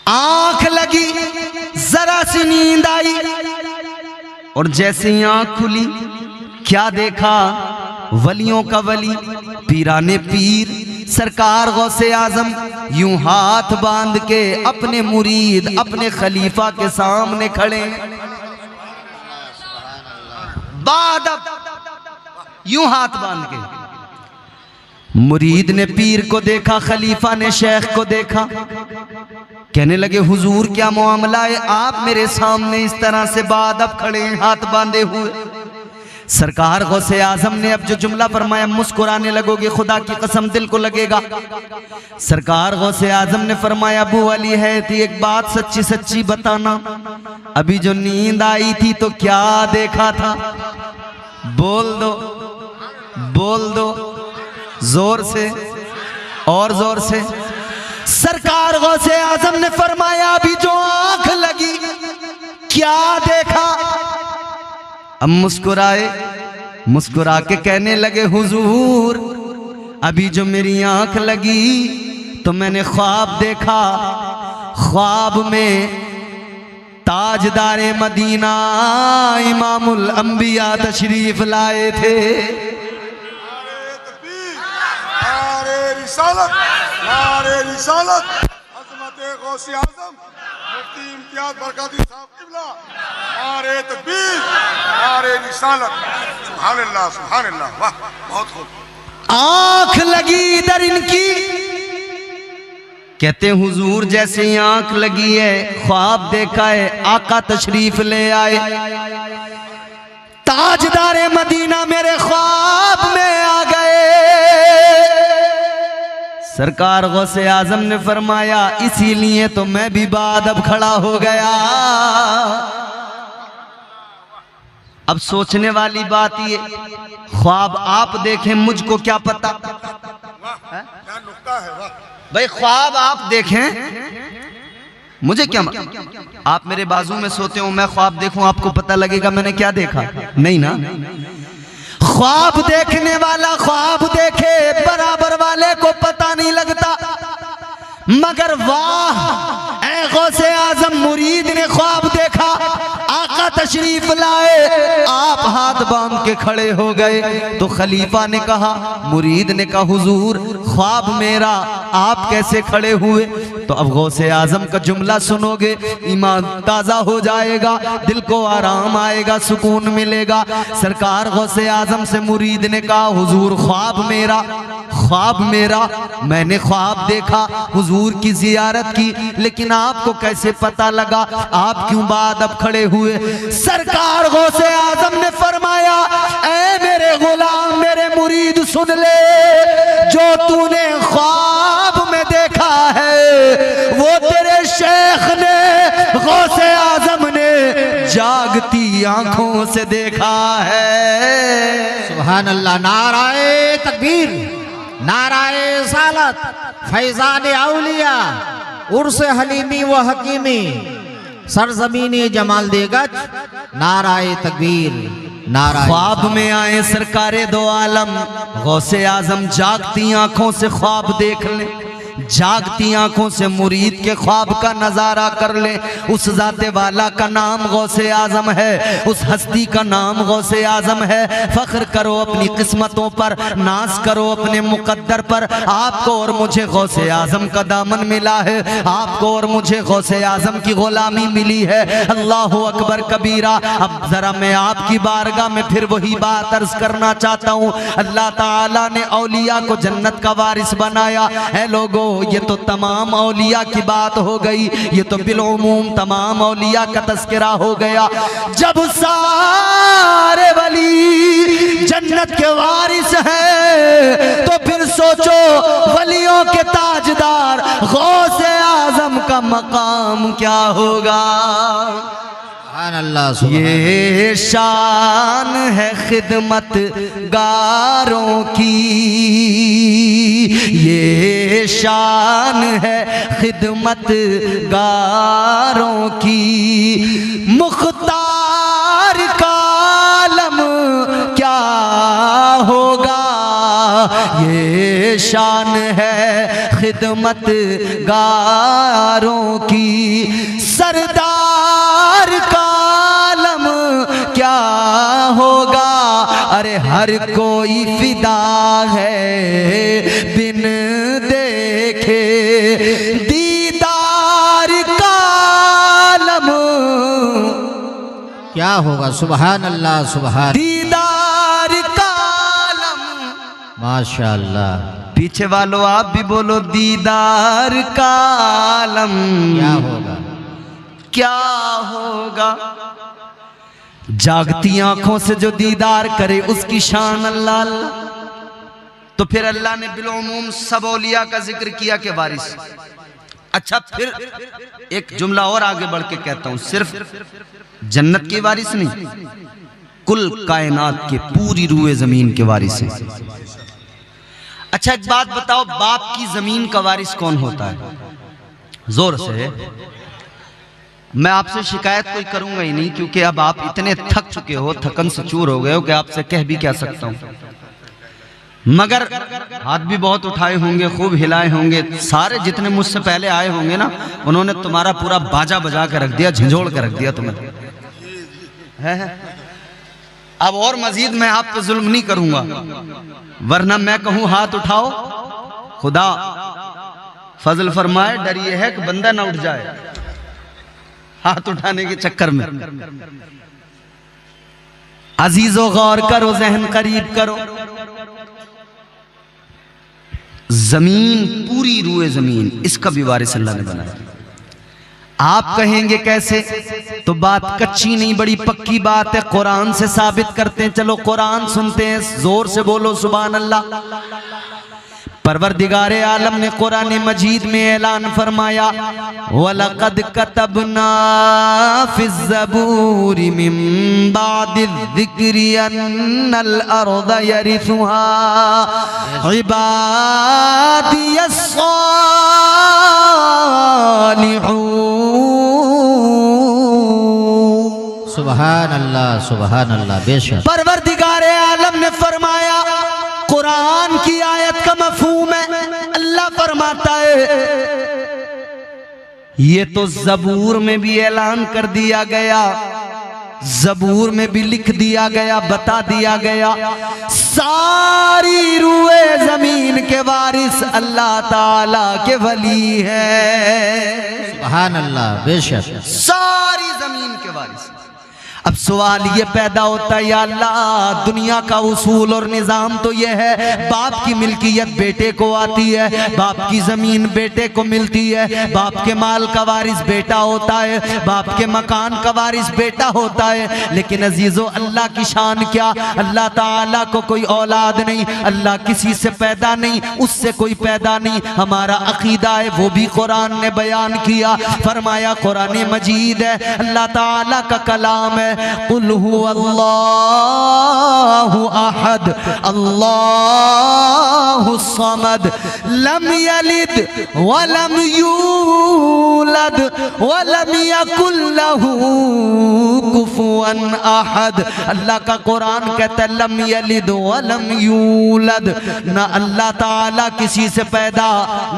आंख लगी, जरा सी नींद आई और जैसे ही आंख खुली, क्या देखा? वलियों का वली, पीराने पीर सरकार गौसे आजम यूं हाथ बांध के अपने मुरीद, अपने खलीफा के सामने खड़े। बादब यूं हाथ बांध के। मुरीद ने पीर को देखा, खलीफा ने शेख को देखा, कहने लगे हुजूर क्या मामला है, आप मेरे सामने इस तरह से बादब खड़े हैं हाथ बांधे हुए। सरकार गौसे आजम ने अब जो जुमला फरमाया, मुस्कुराने लगोगे, खुदा की कसम दिल को लगेगा। सरकार गौसे आजम ने फरमाया, अबू अली है थी, एक बात सच्ची सच्ची बताना, अभी जो नींद आई थी तो क्या देखा था? बोल दो, बोल दो, जोर से और जोर से। सरकार गौसे आजम ने फरमाया, अभी जो आंख लगी क्या देखा? अब मुस्कुराए, मुस्कुरा के कहने लगे, हुजूर अभी जो मेरी आंख लगी तो मैंने ख्वाब देखा, ख्वाब में ताजदारे मदीना इमामुल अंबिया तशरीफ लाए थे। नारे रिसालत, अज़मत गौसे आज़म मुफ्ती इम्तियाज बरकाती साहब क़िबला, नारे तकबीर, नारे रिसालत, सुभान अल्लाह, सुभान अल्लाह, वाह बहुत खूब। आंख लगी इधर इनकी, कहते हैं हुजूर जैसे ही आंख लगी है, ख्वाब देखा है, आका तशरीफ ले आए, ताजदारे मदीना मेरे ख्वाब में आ गए। सरकार गौसे आजम ने फरमाया, इसीलिए तो मैं भी बादब खड़ा हो गया। अब सोचने वाली बात ये, ख्वाब आप देखें, मुझको क्या पता? क्या नुक्ता है, वाह। भाई ख्वाब आप देखें, मुझे क्या आप मेरे बाजू में सोते हो, मैं ख्वाब देखूं, आपको पता लगेगा मैंने क्या देखा? नहीं ना। ख्वाब देखने वाला ख्वाब देखे, बराबर वाले को पता नहीं लगता। मगर वाह, ऐ गौसे आजम मुरीद ने ख्वाब देखा, आका तशरीफ लाए, आप हाथ बांध के खड़े हो गए। तो खलीफा ने कहा, मुरीद ने कहा, हुजूर ख्वाब मेरा, आप कैसे खड़े हुए? तो अब गौसे आजम का जुमला सुनोगे, ईमान ताजा हो जाएगा, दिल को आराम आएगा, सुकून मिलेगा। सरकार गौसे आजम से मुरीद ने कहा, हुजूर ख्वाब मेरा, मैंने ख्वाब देखा, हुजूर की जियारत की, लेकिन आपको कैसे पता लगा? आप क्यों बाद अब खड़े हुए? सरकार गौसे आजम ने फरमाया, ऐ मेरे गुलाम, मेरे मुरीद सुन ले, जो तूने ख्वाब में देखा है वो तेरे शेख ने, गौसे आजम ने जागती आंखों से देखा है। सुभान अल्लाह। नाराए तकबीर, नाराए सालत, फैजान औलिया, उर्स हलीमी व हकीमी, सरजमीनी जमाल देगज, नाराए तकबीर, नाराए। ख्वाब में आए सरकारे दो आलम, गौसे आजम जागती आंखों से ख्वाब देख ले, जागती आंखों से मुरीद के ख्वाब का नजारा कर ले। उस जाते वाला का नाम गौसे आजम है, उस हस्ती का नाम गौसे आजम है। फख्र करो अपनी किस्मतों पर, नाज करो अपने मुकद्दर पर। आपको और मुझे गौसे आजम का दामन मिला है, आपको और मुझे गौसे आजम की गुलामी मिली है। अल्लाह अकबर कबीरा। अब जरा मैं आपकी बारगाह में फिर वही बात अर्ज करना चाहता हूँ। अल्लाह ताला ने औलिया को जन्नत का वारिस बनाया है। लोगों, ये तो तमाम औलिया की बात हो गई, ये तो बिलउमूम तमाम औलिया का तस्करा हो गया। जब सारे वली जन्नत के वारिस हैं, तो फिर सोचो वलियों के ताजदार गौसे आजम का मकाम क्या होगा। ये शान है खिदमत गारों की, ये शान है खिदमत गारों की, मुख्तार का आलम क्या होगा। ये शान है खिदमत गारों की, सरदार का आलम क्या होगा। अरे हर कोई फिदा है बिन देखे दीदार का आलम क्या होगा। सुभान अल्लाह, सुभान। दीदार का आलम, माशाअल्लाह। पीछे वालों आप भी बोलो, दीदार का आलम क्या होगा, क्या होगा। जागती आंखों से जो दीदार करे उसकी शान अल्लाह अल्लाह। तो फिर अल्लाह ने बिलउमूम सब औलिया का जिक्र किया के वारिस। अच्छा, फिर एक जुमला और आगे बढ़ के कहता हूं, सिर्फ जन्नत के वारिस नहीं, कुल कायनात के पूरी रूए जमीन के वारिस हैं। अच्छा, एक बात बताओ, बाप की जमीन का वारिस कौन होता है? जोर से। मैं आपसे शिकायत कोई करूंगा ही नहीं, क्योंकि अब आप इतने थक चुके हो, थकन से चूर हो गए हो कि आपसे कह भी क्या सकता हूं। मगर हाथ भी बहुत उठाए होंगे, खूब हिलाए होंगे। सारे जितने मुझसे पहले आए होंगे ना, उन्होंने तुम्हारा पूरा बाजा बजा के रख दिया, झंझोड़ के रख दिया तुम्हें, है? अब और मजीद मैं आप पे जुल्म नहीं करूंगा, वरना मैं कहूं हाथ उठाओ, खुदा फजल फरमाए, डर ये है कि बंदा ना उठ जाए हाथ उठाने के चक्कर में। अजीजो गौर करो, जहन करीब करो। जमीन, पूरी रूए जमीन, इसका भी वारिस अल्लाह ने बनाया। आप कहेंगे कैसे? तो बात कच्ची नहीं, बड़ी पक्की बात है, कुरान से साबित करते हैं। चलो कुरान सुनते हैं, जोर से बोलो सुभान अल्लाह। परवरदिगारे आलम ने कुरान मजीद में ऐलान फरमाया, वलक़द कतबना फ़िज़ ज़बूरि मिन बादिज़ ज़िक्रि अन्नल अर्ज़ यरिथुहा इबादियस सालिहून। सुभान अल्लाह, सुभान अल्लाह। बेशक परवरदिगारे आलम ने फरमाया, कुरान की आयत का मफहूम है, अल्लाह फरमाता है, ये तो ज़बूर में भी ऐलान कर दिया गया ज़बूर में भी लिख दिया गया, बता दिया गया, सारी रूए जमीन के वारिस अल्लाह ताला के वली है। सुभान अल्लाह, बेशक। सारी जमीन के वारिस। अब सवाल ये पैदा होता है, या अल्लाह दुनिया का उसूल और निज़ाम तो ये है, बाप की मिल्कियत बेटे को आती है, बाप की ज़मीन बेटे को मिलती है, बाप के माल का वारिस बेटा होता है, बाप के मकान का वारिस बेटा होता है। लेकिन अजीज़ो अल्लाह की शान क्या, अल्लाह ताला को कोई औलाद नहीं, अल्लाह किसी से पैदा नहीं, उससे कोई पैदा नहीं। हमारा अकीदा है वो भी कुरान ने बयान किया, फरमाया कुरान मजीद है, अल्लाह ताला का कलाम है, कुल हुवल्लाहु अहद अल्लाहु समद लम यलिद वलम यूलद वलम यकुल लहू कुफुवन अहद। अल्लाह का कुरान कहता है लम यलिद वलम यूलद, ना अल्लाह ताला किसी से पैदा,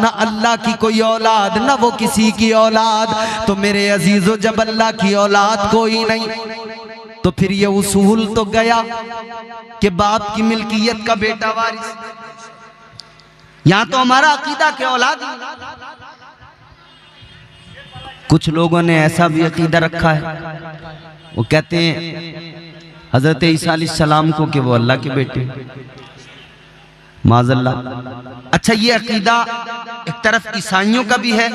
ना अल्लाह की कोई औलाद, ना वो किसी की औलाद। तो मेरे अजीजों, जब अल्लाह की औलाद कोई नहीं तो फिर ये उसूल तो गया कि बाप की मिल्कियत का बेटा वारिस। यहां तो हमारा अकीदा के औलाद, कुछ लोगों ने ऐसा भी अकीदा रखा है, वो कहते हैं हजरत ईसा अलैहिस्सलाम को कि वो अल्लाह के बेटे, माज़अल्लाह। अच्छा, ये अकीदा एक तरफ ईसाइयों का भी है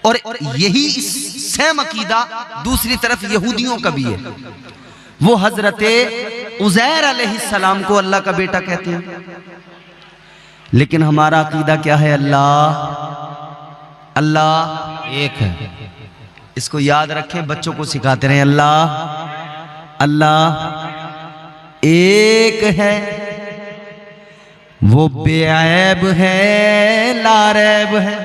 और यही सेम अकीदा दूसरी तरफ यहूदियों का भी है। वो हजरत उज़ैर अलैहिस्सलाम को अल्लाह का बेटा कहते हैं। लेकिन हमारा अकीदा क्या है, अल्लाह एक है। इसको याद रखें, बच्चों को सिखाते रहे, अल्लाह एक है, वो बेऐब है, लारैब है।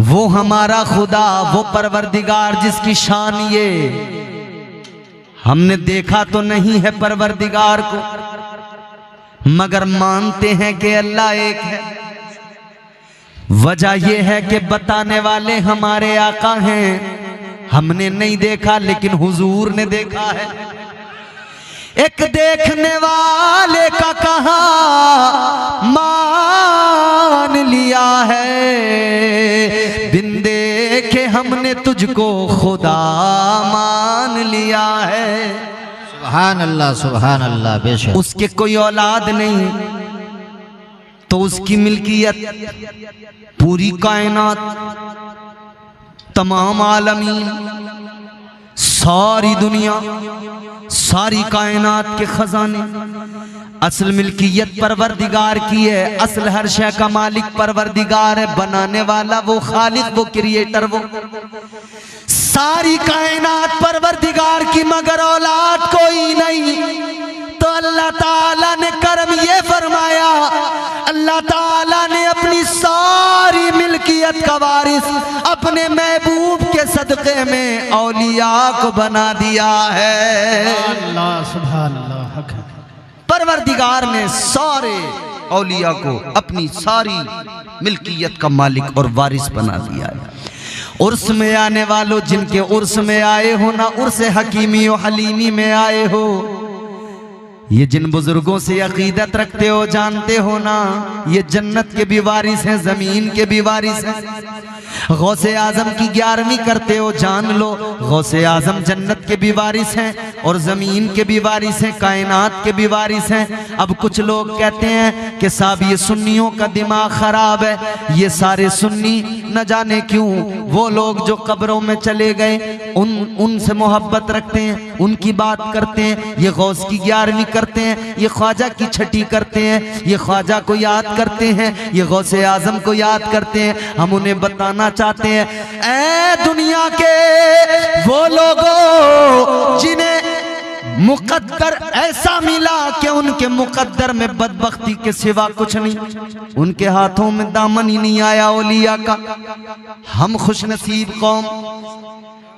वो हमारा खुदा, वो परवरदिगार जिसकी शान ये, हमने देखा तो नहीं है परवरदिगार को, मगर मानते हैं कि अल्लाह एक है। वजह यह है कि बताने वाले हमारे आका हैं, हमने नहीं देखा लेकिन हुजूर ने देखा है। एक देखने वाले का कहा मान लिया है, बिन देखे हमने तुझको खुदा मान लिया है। सुभान अल्लाह, बेशक। उसके कोई औलाद नहीं तो उसकी मिल्कियत पूरी कायनात, तमाम आलमीन, सारी दुनिया, सारी कायनात के खजाने, असल मिल्कियत परवरदिगार की है। असल हर शय का मालिक परवरदिगार है, बनाने वाला वो खालिक, वो क्रिएटर, वो सारी कायनात परवरदिगार की, मगर औलाद कोई नहीं। तो अल्लाह ताला ने करम ये फरमाया, अल्लाह ताला ने अपनी सारी मिल्कियत का वारिस अपने महबूब के सदक़े में औलिया को बना दिया है। अल्लाह सुभान अल्लाह, हक है। परवरदिगार ने सारे औलिया को अपनी सारी मिल्कियत का मालिक और वारिस बना दिया है। उर्स में आने वालों, जिनके उर्स में आए हो ना, उर्स हकीमी और हलीमी में आए हो, ये जिन बुजुर्गों से अकीदत रखते हो, जानते हो ना, ये जन्नत के भी वारिस हैं, जमीन के भी वारिस हैं। गौसे आजम की 11वीं करते हो, जान लो गौसे आजम जन्नत के भी वारिस हैं और जमीन के भी वारिस हैं, कायनात के भी वारिस हैं। अब कुछ लोग कहते हैं कि साहब ये सुन्नियों का दिमाग खराब है, ये सारे सुन्नी न जाने क्यों, वो लोग जो कब्रों में चले गए उनसे मोहब्बत रखते हैं, उनकी बात करते हैं, ये गौस की 11वीं करते हैं, ये ख्वाजा की 6ठी करते हैं, ये ख्वाजा को याद करते हैं, ये गौसे आजम को याद करते हैं। हम उन्हें बताना चाहते हैं, ऐ दुनिया के वो लोगों जिन्हें मुकद्दर ऐसा मिला कि उनके मुकद्दर में बदबख्ती के सिवा कुछ नहीं, उनके हाथों में दामन ही नहीं आया औलिया का। हम खुशनसीब कौम,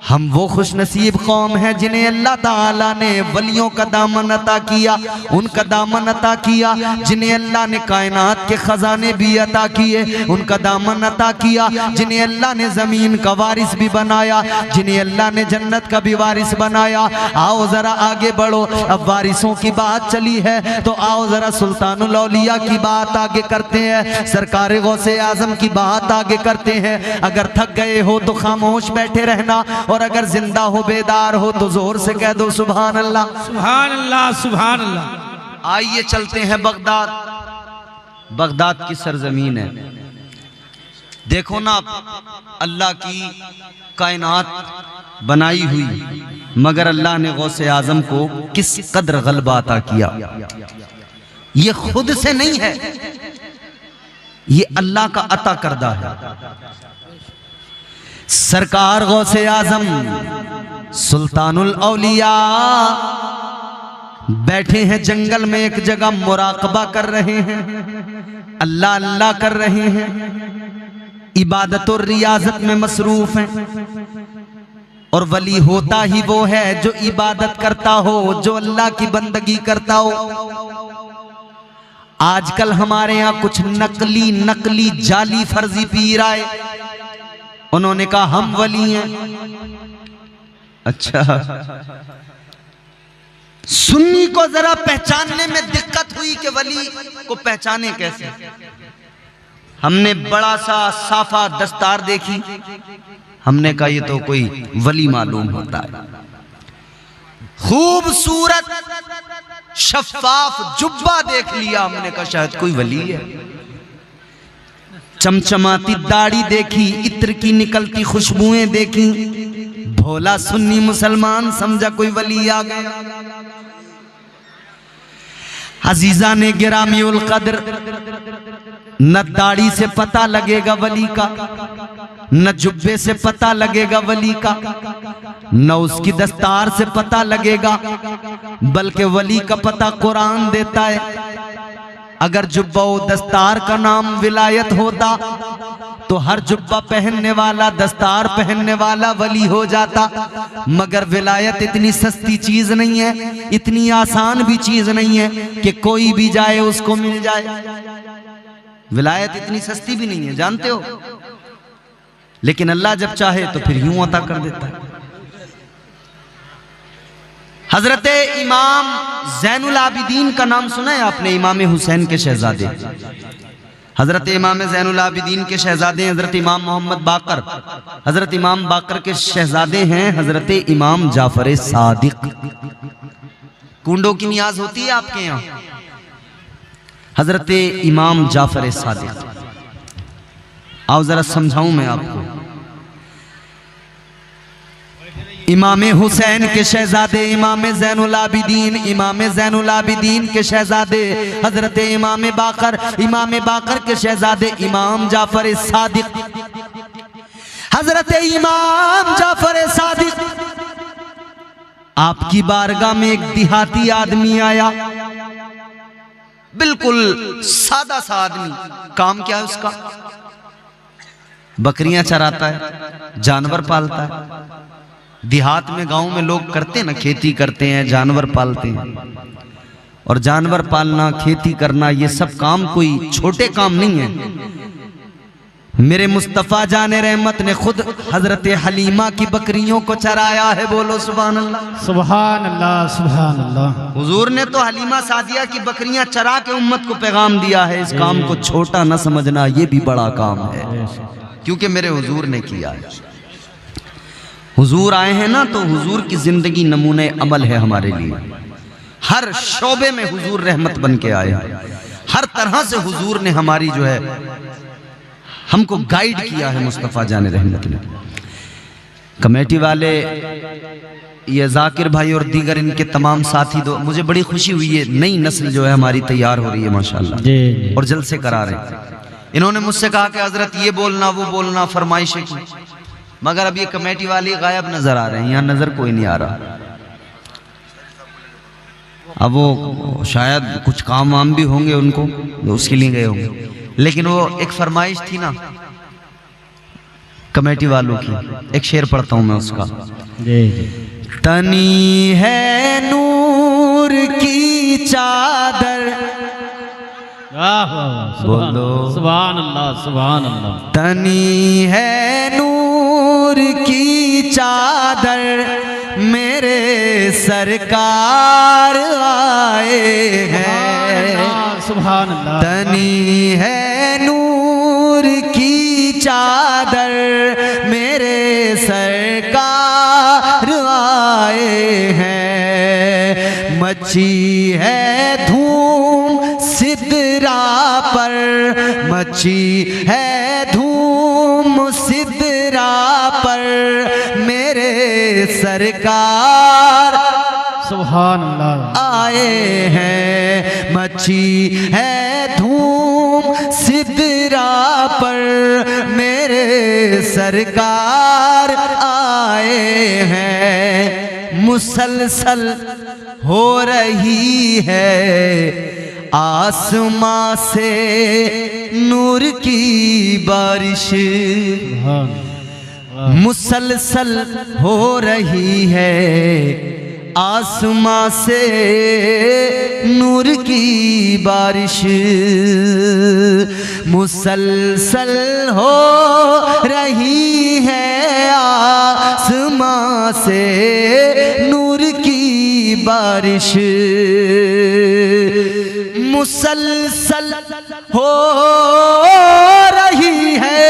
हम वो खुशनसीब कौम हैं जिन्हें अल्लाह ताला ने वलियों का दामन अता किया, उनका दामन अता किया। जिन्हें अल्लाह ने कायनात के खजाने भी अता किए, उनका दामन अता किया। जिन्हें अल्लाह ने जमीन का वारिस भी बनाया, जिन्हें अल्लाह ने जन्नत का भी वारिस बनाया। आओ जरा आगे बढ़ो, अब वारिसों की बात चली है तो आओ जरा सुल्तानुल औलिया की बात आगे करते हैं, सरकार गौसे आजम की बात आगे करते हैं। अगर थक गए हो तो खामोश बैठे रहना, और अगर जिंदा हो बेदार हो तो जोर से कह दो सुभान अल्लाह, सुभान अल्लाह, सुभान अल्लाह। आइए चलते हैं बगदाद। बगदाद की सरजमीन है। देखो ना, अल्लाह की कायनात बनाई हुई, मगर अल्लाह ने गौसे आजम को किस कदर गलबा अता किया। ये खुद से नहीं है, ये अल्लाह का अता करदा है। सरकार गौसे आजम सुल्तानुल औलिया बैठे हैं जंगल में, एक जगह मुराकबा कर रहे हैं, अल्लाह अल्लाह कर रहे हैं, इबादत और रियाजत में मसरूफ हैं। और वली होता ही वो है जो इबादत करता हो, जो अल्लाह की बंदगी करता हो। आजकल हमारे यहाँ कुछ नकली जाली फर्जी पीर आए, उन्होंने कहा हम वली हैं। अच्छा, सुन्नी को जरा पहचानने में दिक्कत हुई कि वली को पहचाने कैसे। हमने बड़ा सा साफा दस्तार देखी, हमने कहा ये तो कोई वली मालूम होता है। खूबसूरत शफाफ जुब्बा देख लिया, हमने कहा शायद कोई वली है। चमचमाती दाढ़ी देखी, इत्र की निकलती खुशबुएं देखी, भोला सुन्नी मुसलमान समझा कोई वली आ गया। अजीजा ने गिरामी उल कद्र, न दाढ़ी से पता लगेगा वली का, न जुब्बे से पता लगेगा वली का, न उसकी दस्तार से पता लगेगा, बल्कि वली का पता कुरान देता है। अगर जुब्बा व दस्तार का नाम विलायत होता तो हर जुब्बा पहनने वाला, दस्तार पहनने वाला वली हो जाता। मगर विलायत इतनी सस्ती चीज नहीं है, इतनी आसान भी चीज नहीं है कि कोई भी जाए उसको मिल जाए। विलायत इतनी सस्ती भी नहीं है, जानते हो। लेकिन अल्लाह जब चाहे तो फिर यूं अता कर देता है। हजरत इमाम ज़ैनुल आबिदीन का नाम सुना है आपने? इमाम हुसैन के शहजादे, हजरत इमाम ज़ैनुल आबिदीन के शहजादे हजरत इमाम मोहम्मद बाकर। हजरत इमाम बाकर के शहजादे हैं हजरत इमाम जाफर सादिक। कुंडों की नियाज होती है आपके यहाँ? हजरत इमाम जाफर सादिक, आओ जरा समझाऊं मैं आपको। इमाम हुसैन के शहजादे इमाम ज़ैनुल आबिदीन, इमाम ज़ैनुल आबिदीन के शहजादे हजरत इमाम बाकर, इमाम बाकर के शहजादे इमाम जाफर सादिक। हजरत इमाम जाफर सादिक, आपकी बारगाह में एक देहाती आदमी आया, बिल्कुल सादा सा आदमी। काम क्या है उसका? बकरियां चराता है, जानवर पालता है। देहात में, गांव में लोग करते हैं ना, खेती करते हैं, जानवर पालते हैं। और जानवर पालना, खेती करना, ये सब काम कोई छोटे काम नहीं है। मेरे मुस्तफ़ा जाने रहमत ने खुद हजरत हलीमा की बकरियों को चराया है। बोलो सुभान अल्लाह, सुभान अल्लाह, सुभान अल्लाह। हुजूर ने तो हलीमा सादिया की बकरियां चरा के उम्मत को पैगाम दिया है, इस काम को छोटा न समझना, ये भी बड़ा काम है, क्योंकि मेरे हुजूर ने किया है। हुजूर आए हैं ना, तो हुजूर की जिंदगी नमूने अमल है हमारे लिए। हर शोबे में हुजूर रहमत बन के आए, हर तरह से हुजूर ने हमारी जो है हमको गाइड किया है मुस्तफ़ा जाने रहमत ने। कमेटी वाले, ये जाकिर भाई और दीगर इनके तमाम साथी, दो मुझे बड़ी खुशी हुई है, नई नस्ल जो है हमारी तैयार हो रही है माशाल्लाह, और जलसे करा रहे हैं। इन्होंने मुझसे कहा कि हजरत ये बोलना वो बोलना, फरमाइशें की, मगर अब ये कमेटी वाले गायब नजर आ रहे हैं, यहाँ नजर कोई नहीं आ रहा। अब वो शायद कुछ काम वाम भी होंगे उनको, उसके लिए गए होंगे। लेकिन वो एक फरमाइश थी ना कमेटी वालों की, एक शेर पढ़ता हूं मैं उसका। तनी है नूर की चादर, बोलो सुभान अल्लाह सुभान अल्लाह। तनी है नूर की चादर, मेरे सरकार आए हैं। सुभान अल्लाह। तनी है नूर की चादर, मेरे सरकार आए हैं। मची है धूम सिदरा पर, मची है धूम सिदरा पर, मेरे सरकार सुभान अल्लाह आए हैं। मची है धूम सिदरा पर, मेरे सरकार आए हैं। मुसलसल हो रही है आसमां से नूर की बारिश, मुसलसल हो रही है आसमां से नूर की बारिश, मुसलसल हो रही है आसमां से नूर की बारिश, मुसलसल हो रही है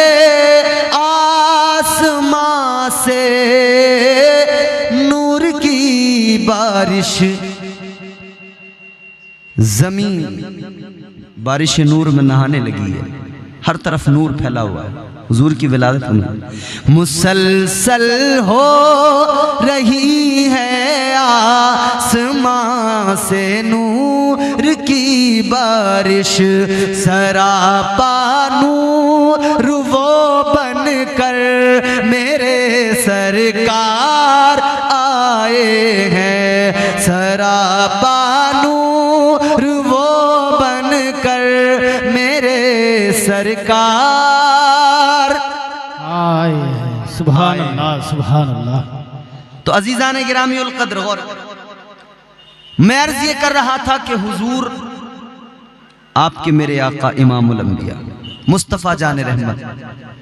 आसमां से नूर की बारिश। जमीन बारिश नूर में नहाने लगी है, हर तरफ नूर फैला हुआ है हुजूर की विलादत में। मुसलसल हो रही है आसमां से नूर की बारिश, सरापा नूर वो बन कर मेरे सरकार आए हैं। सरापा नूर वो बन कर मेरे सरकार आए हैं। सुभान अल्लाह सुभान अल्लाह। तो अजीजान गिरामी उल कद्र, गौर, मैं अर्ज ये कर रहा था कि हुजूर आपके मेरे आका इमामुल अंबिया मुस्तफ़ा जान रहमत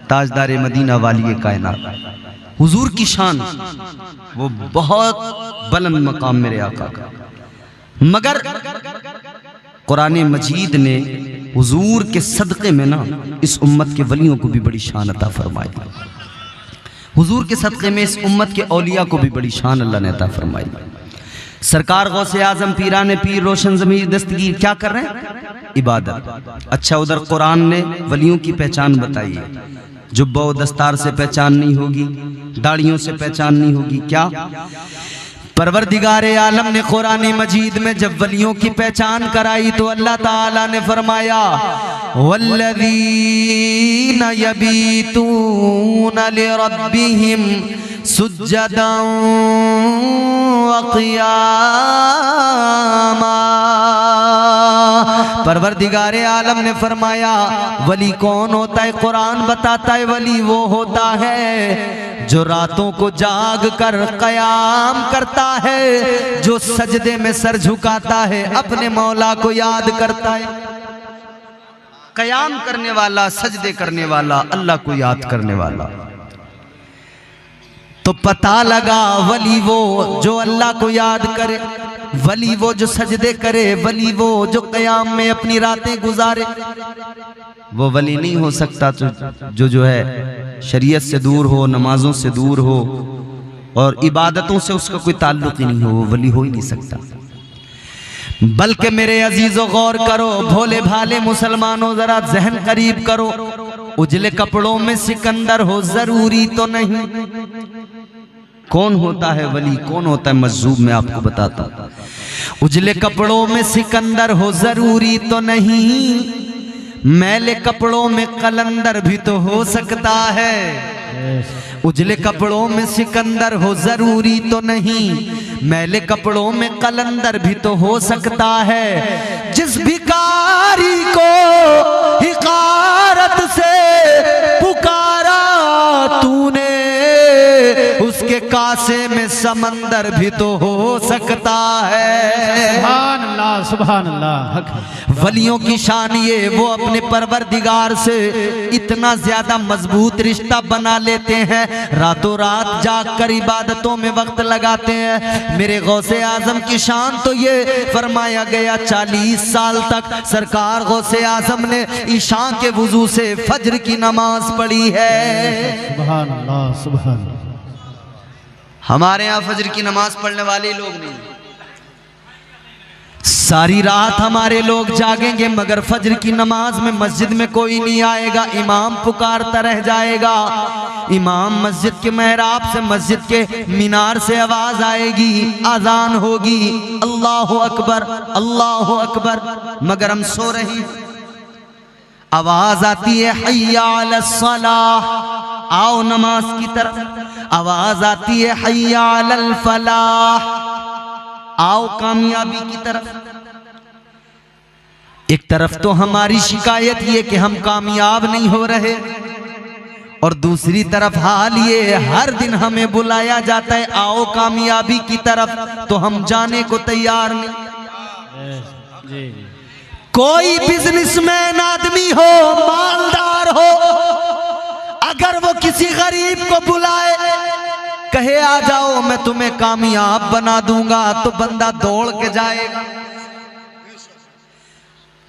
ताजदार मदीना वाली कायनात, हुजूर की शान वो बहुत बुलंद मकाम मेरे आका का, मगर कुरान मजीद ने हुजूर के सदक़े में ना इस उम्मत के वलियों को भी बड़ी शान अता फरमाई। हुजूर के सदक़े में इस उम्मत के औलिया को भी बड़ी शान अल्लाह ने अता फरमाई। सरकार गौसे आजम पीराने पीर रोशन ज़मीर दस्तगीर क्या कर रहे हैं? इबादत। अच्छा, उधर कुरान ने वलियों की पहचान बताई है। जुब्बा व दस्तार से पहचान नहीं होगी, दाढ़ियों से पहचान नहीं होगी। क्या परवरदिगारे आलम ने कुरान मजीद में जब वलियों की पहचान कराई तो अल्लाह ताला ने फरमाया, वल्लज़ीना यबीतूना लिरब्बिहिम सुज्जदन व क़ियामा। परवरदिगारे आलम ने फरमाया वली कौन होता है? कुरान बताता है वली वो होता है जो रातों को जाग कर कयाम करता है, जो सजदे में सर झुकाता है, अपने मौला को याद करता है। कयाम करने वाला, सजदे करने वाला, अल्लाह को याद करने वाला। तो पता लगा वली वो जो अल्लाह को याद करे, वली वो जो सजदे करे, वली वो जो कयाम में अपनी रातें गुजारे। वो वली नहीं हो सकता तो जो है शरीयत से दूर हो, नमाजों से दूर हो और इबादतों से उसका कोई ताल्लुक ही नहीं हो, वो वली हो ही नहीं सकता। बल्कि मेरे अजीजों गौर करो, भोले भाले मुसलमानों जरा जहन करीब करो। उजले कपड़ों में सिकंदर हो जरूरी तो नहीं। कौन होता है वली, कौन होता है मजजूब, मैं आपको बताता हूं। उजले कपड़ों में सिकंदर हो जरूरी तो नहीं, मैले कपड़ों में कलंदर भी तो हो सकता है। उजले कपड़ों में सिकंदर हो जरूरी तो नहीं, मैले कपड़ों में कलंदर भी तो हो सकता है। जिस भिखारी को हिकारत से पुकारा तूने, उसके कासे में समंदर भी तो हो सकता है। सुभान अल्लाह, सुभान अल्लाह। हक है। वलियों की शान ये, वो अपने परवरदिगार से इतना ज्यादा मजबूत रिश्ता बना लेते हैं, रातों रात जाग कर इबादतों में वक्त लगाते हैं। मेरे गौसे आजम की शान तो ये फरमाया गया 40 साल तक सरकार गौसे आजम ने ईशा के वुजू से फज्र की नमाज पढ़ी है। सुभान अल्लाह, सुभान अल्लाह। हमारे यहाँ फज्र की नमाज पढ़ने वाले लोग नहीं, सारी रात हमारे लोग जागेंगे मगर फज्र की नमाज में मस्जिद में कोई नहीं आएगा। इमाम पुकारता रह जाएगा, इमाम मस्जिद के मेहराब से, मस्जिद के मीनार से आवाज आएगी, अजान होगी, अल्लाह अकबर अल्लाह अकबर, मगर हम सो रहे हैं। आवाज आती है हय्या अलस सलाह, आओ नमाज की तरफ। आवाज आती है हय्या अलल फलाह, आओ कामयाबी की तरफ। एक तरफ तो हमारी शिकायत ये कि हम कामयाब नहीं हो रहे, और दूसरी तरफ हाल ये हर दिन हमें बुलाया जाता है आओ कामयाबी की तरफ, तो हम जाने को तैयार नहीं। कोई बिजनेसमैन आदमी हो, मालदार हो, अगर वो किसी गरीब को बुलाए, कहे आ जाओ मैं तुम्हें कामयाब बना दूंगा, तो बंदा दौड़ के जाएगा।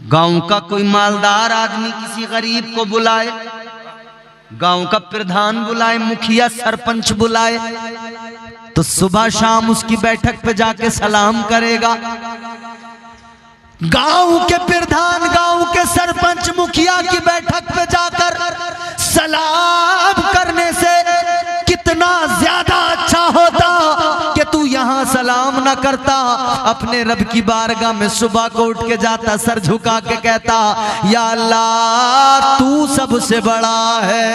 गांव का कोई मालदार आदमी किसी गरीब को बुलाए, गांव का प्रधान बुलाए, मुखिया सरपंच बुलाए, तो सुबह शाम उसकी बैठक पे जाके सलाम करेगा। गांव के प्रधान, गांव के सरपंच, मुखिया की बैठक पे जाकर सलाम करने से कितना ज्यादा अच्छा होता कि तू यहां सलाम न करता, अपने रब की बारगाह में सुबह को उठ के जाता, सर झुका के कहता या अल्लाह तू सबसे बड़ा है।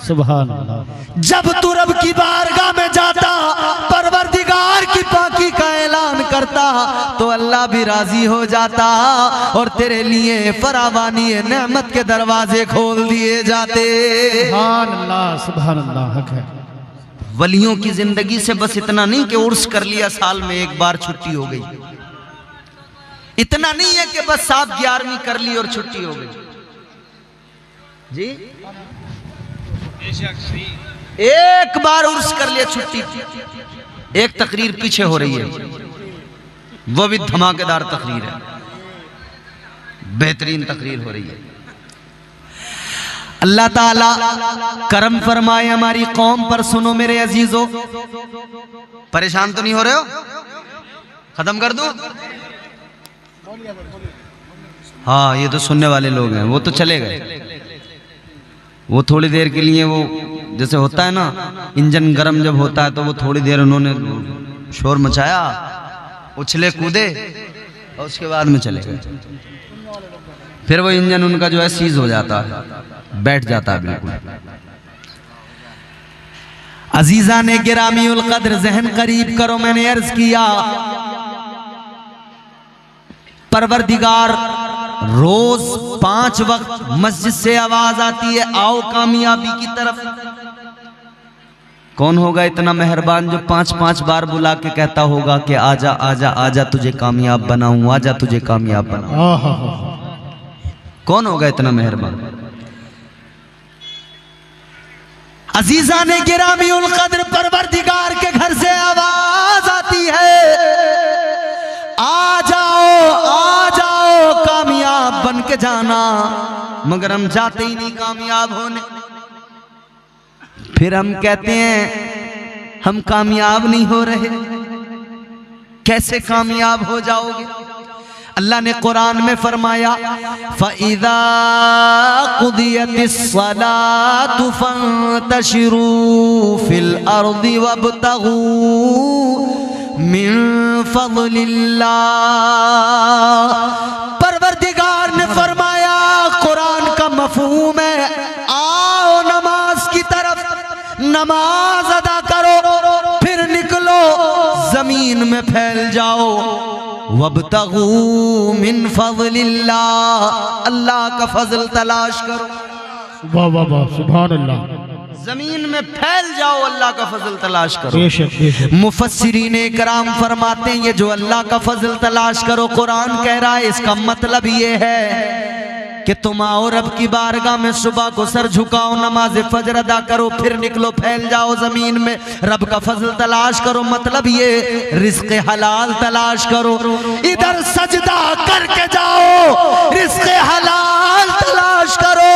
सुभान अल्लाह। जब तू रब की बारगाह में जाता, परवरदिगार की पाकी का ऐलान करता, तो अल्लाह भी राजी हो जाता और तेरे लिए फरावानी नेमत के दरवाजे खोल दिए जाते। सुभान अल्लाह, सुभान अल्लाह। हक है। वलियों की जिंदगी से बस इतना नहीं कि उर्स कर लिया, साल में एक बार छुट्टी हो गई, इतना नहीं है कि बस साहब 11वीं कर ली और छुट्टी हो गई जी। एक बार उर्स कर लिया छुट्टी। एक तकरीर पीछे हो रही है, वो भी धमाकेदार तकरीर है, बेहतरीन तकरीर हो रही है। अल्लाह ताला करम फरमाए हमारी कौम पर। सुनो मेरे अजीजों, परेशान तो नहीं हो रहे हो? खत्म कर दूं? हाँ, ये तो सुनने वाले लोग हैं, वो तो चले गए। वो थोड़ी देर के लिए, वो जैसे होता है ना इंजन गर्म जब होता है, तो वो थोड़ी देर उन्होंने शोर मचाया, उछले कूदे और उसके बाद में चले गए। फिर वो इंजन उनका जो है सीज हो जाता है, बैठ जाता है बिल्कुल। अजीजा ने गिरामी उल कद्र जहन करीब करो, मैंने अर्ज किया परवरदिगार रोज 5 वक्त मस्जिद से आवाज आती है आओ कामयाबी की तरफ। कौन होगा इतना मेहरबान जो 5-5 बार बुला के कहता होगा कि आजा आजा आजा तुझे कामयाब बनाऊं, आजा तुझे कामयाब बनाऊं? कौन होगा इतना मेहरबान? अजीजा ने गिरामी उल कद्र परवरदिगार के घर से आवाज आती है आ जाओ कामयाब बन के जाना, मगर हम जाते ही नहीं कामयाब होने। फिर हम कहते हैं हम कामयाब नहीं हो रहे। कैसे कामयाब हो जाओगे? अल्लाह ने कुरान में फरमाया फ़इज़ा क़ुदियतिस सलातु फ़ंतशिरू फ़िल अर्दि वब्तगू मिन फ़ज़लिल्लाह। परवरदिगार ने फरमाया, कुरान का मफ़हूम है आओ नमाज की तरफ, नमाज अदा करो, फिर जमीन में फैल जाओ, वब्तगू मिन फज़लिल्लाह, अल्लाह का फजल तलाश करो। वाह वाह वाह, सुभान अल्लाह। जमीन में फैल जाओ, अल्लाह का फजल तलाश करो। बेशक बेशक। मुफस्सिरीन कराम फरमाते हैं ये जो अल्लाह का फजल तलाश करो कुरान कह रहा है, इसका मतलब ये है कि तुम आओ रब की बारगाह में, सुबह को सर झुकाओ, नमाज फजर अदा करो, फिर निकलो, फैल जाओ जमीन में, रब का फजल तलाश करो। मतलब ये रिस्क हलाल तलाश करो। इधर सजदा करके जाओ, रिस्क हलाल तलाश करो,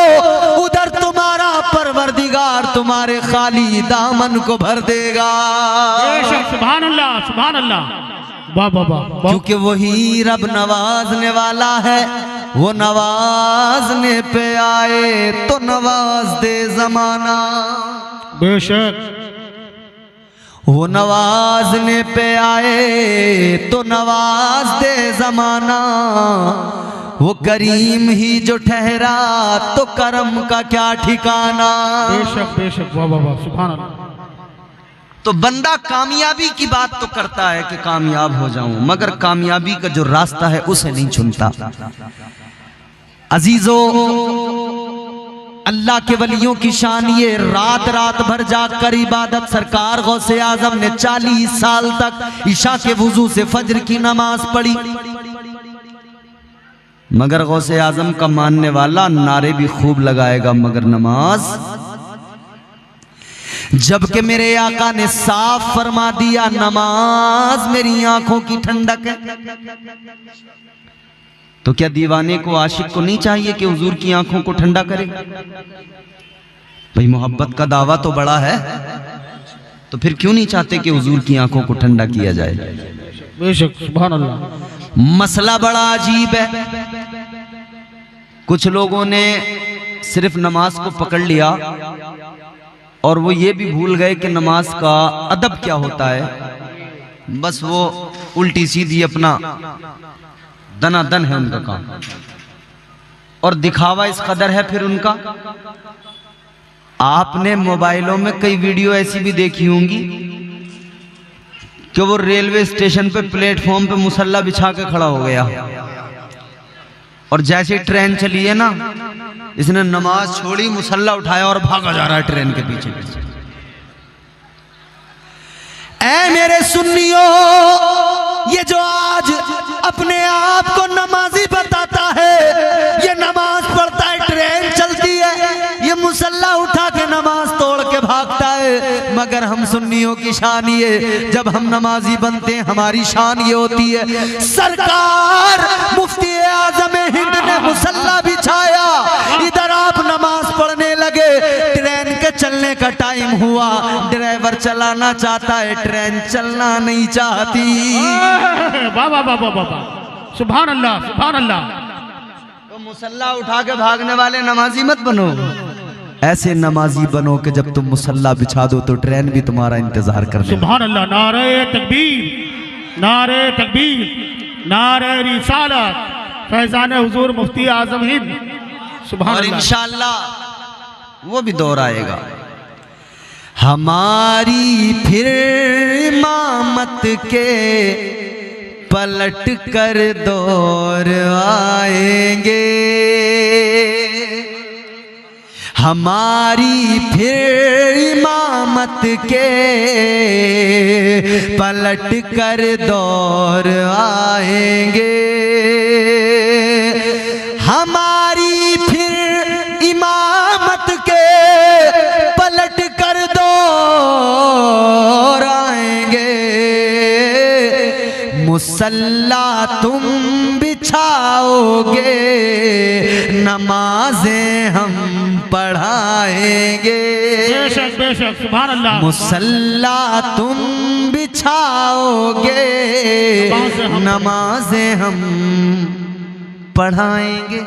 उधर तुम्हारा परवरदिगार तुम्हारे खाली दामन को भर देगा। बेशक, सुभान अल्लाह सुभान अल्लाह। वाह वाह वाह। क्योंकि वही रब नवाजने वाला है, वो नवाजने पे आए तो नवाज दे जमाना। बेशक। वो नवाजने पे आए तो नवाज दे जमाना, वो करीम ही जो ठहरा तो करम का क्या ठिकाना। बेशक बेशक। वाह वाह वाह, सुभान अल्लाह। तो बंदा कामयाबी की बात तो करता है कि कामयाब हो जाऊं, मगर कामयाबी का जो रास्ता है उसे नहीं चुनता। अजीजो, अल्लाह के वलियों की शान ये, रात रात भर जाकर इबादत। सरकार गौसे आजम ने 40 साल तक ईशा के वुजू से फजर की नमाज पढ़ी, मगर गौसे आजम का मानने वाला नारे भी खूब लगाएगा मगर नमाज। जबकि मेरे आका ने साफ फरमा दिया नमाज मेरी आंखों की ठंडक है। तो क्या दीवाने को, आशिक को नहीं चाहिए कि हुजूर की आंखों को ठंडा करे? भाई मोहब्बत का दावा तो बड़ा है, तो फिर क्यों नहीं चाहते कि हुजूर की आंखों को ठंडा किया जाए? बेशक, सुभान अल्लाह। मसला बड़ा अजीब है। कुछ लोगों ने सिर्फ नमाज को पकड़ लिया और वो ये भी भूल गए कि नमाज का अदब क्या होता है। बस वो उल्टी सीधी अपना दनादन है उनका काम, और दिखावा इस कदर है फिर उनका। आपने मोबाइलों में कई वीडियो ऐसी भी देखी होंगी कि वो रेलवे स्टेशन पे प्लेटफॉर्म पे मुसल्ला बिछा के खड़ा हो गया, और जैसे ट्रेन चली है ना, इसने नमाज छोड़ी, मुसल्ला उठाया और भागा जा रहा है ट्रेन के पीछे पीछे। ऐ मेरे सुन्नियों, ये जो आज अपने आप को नमाजी बताता है, ये नमाज पढ़ता है, ट्रेन चलती है, ये मुसल्ला उठा के नमाज तोड़ के भागता है। मगर हम सुन्नियों की शान ये, जब हम नमाजी बनते हैं हमारी शान ये होती है, सरकार मुफ्ती आजम हिंद ने मुसल्ला बिछाया, इधर आप नमाज पढ़ने लगे, ट्रेन के चलने का टाइम हुआ, ड्राइवर चलाना चाहता है, ट्रेन चलना नहीं चाहती। वाह वाह वाह वाह वाह, सुभान अल्लाह सुभान अल्लाह। तो मुसल्ला उठा के भागने वाले नमाजी मत बनो, ऐसे नमाजी बनो कि जब तुम मुसल्ला बिछा दो तो ट्रेन भी तुम्हारा इंतजार कर ले। सुभान अल्लाह। नारे तकबीर, नारे तकबीर, नारे रिसालत, फैजान हुजूर मुफ्ती आजम हिंद। सुभान और अल्लाह। इंशाअल्लाह वो भी दौर आएगा। हमारी फिर इमामत के पलट कर दौर आएंगे, हमारी फिर इमामत के पलट कर दौर आएंगे, हमारी फिर इमामत के पलट कर दौर आएंगे, मुसल्ला तुम बिछाओगे, नमाजें हम पढ़ाएंगे। बेशक बेशक, सुभान अल्लाह। मुसल्ला तुम बिछाओगे, नमाजें हम पढ़ाएंगे।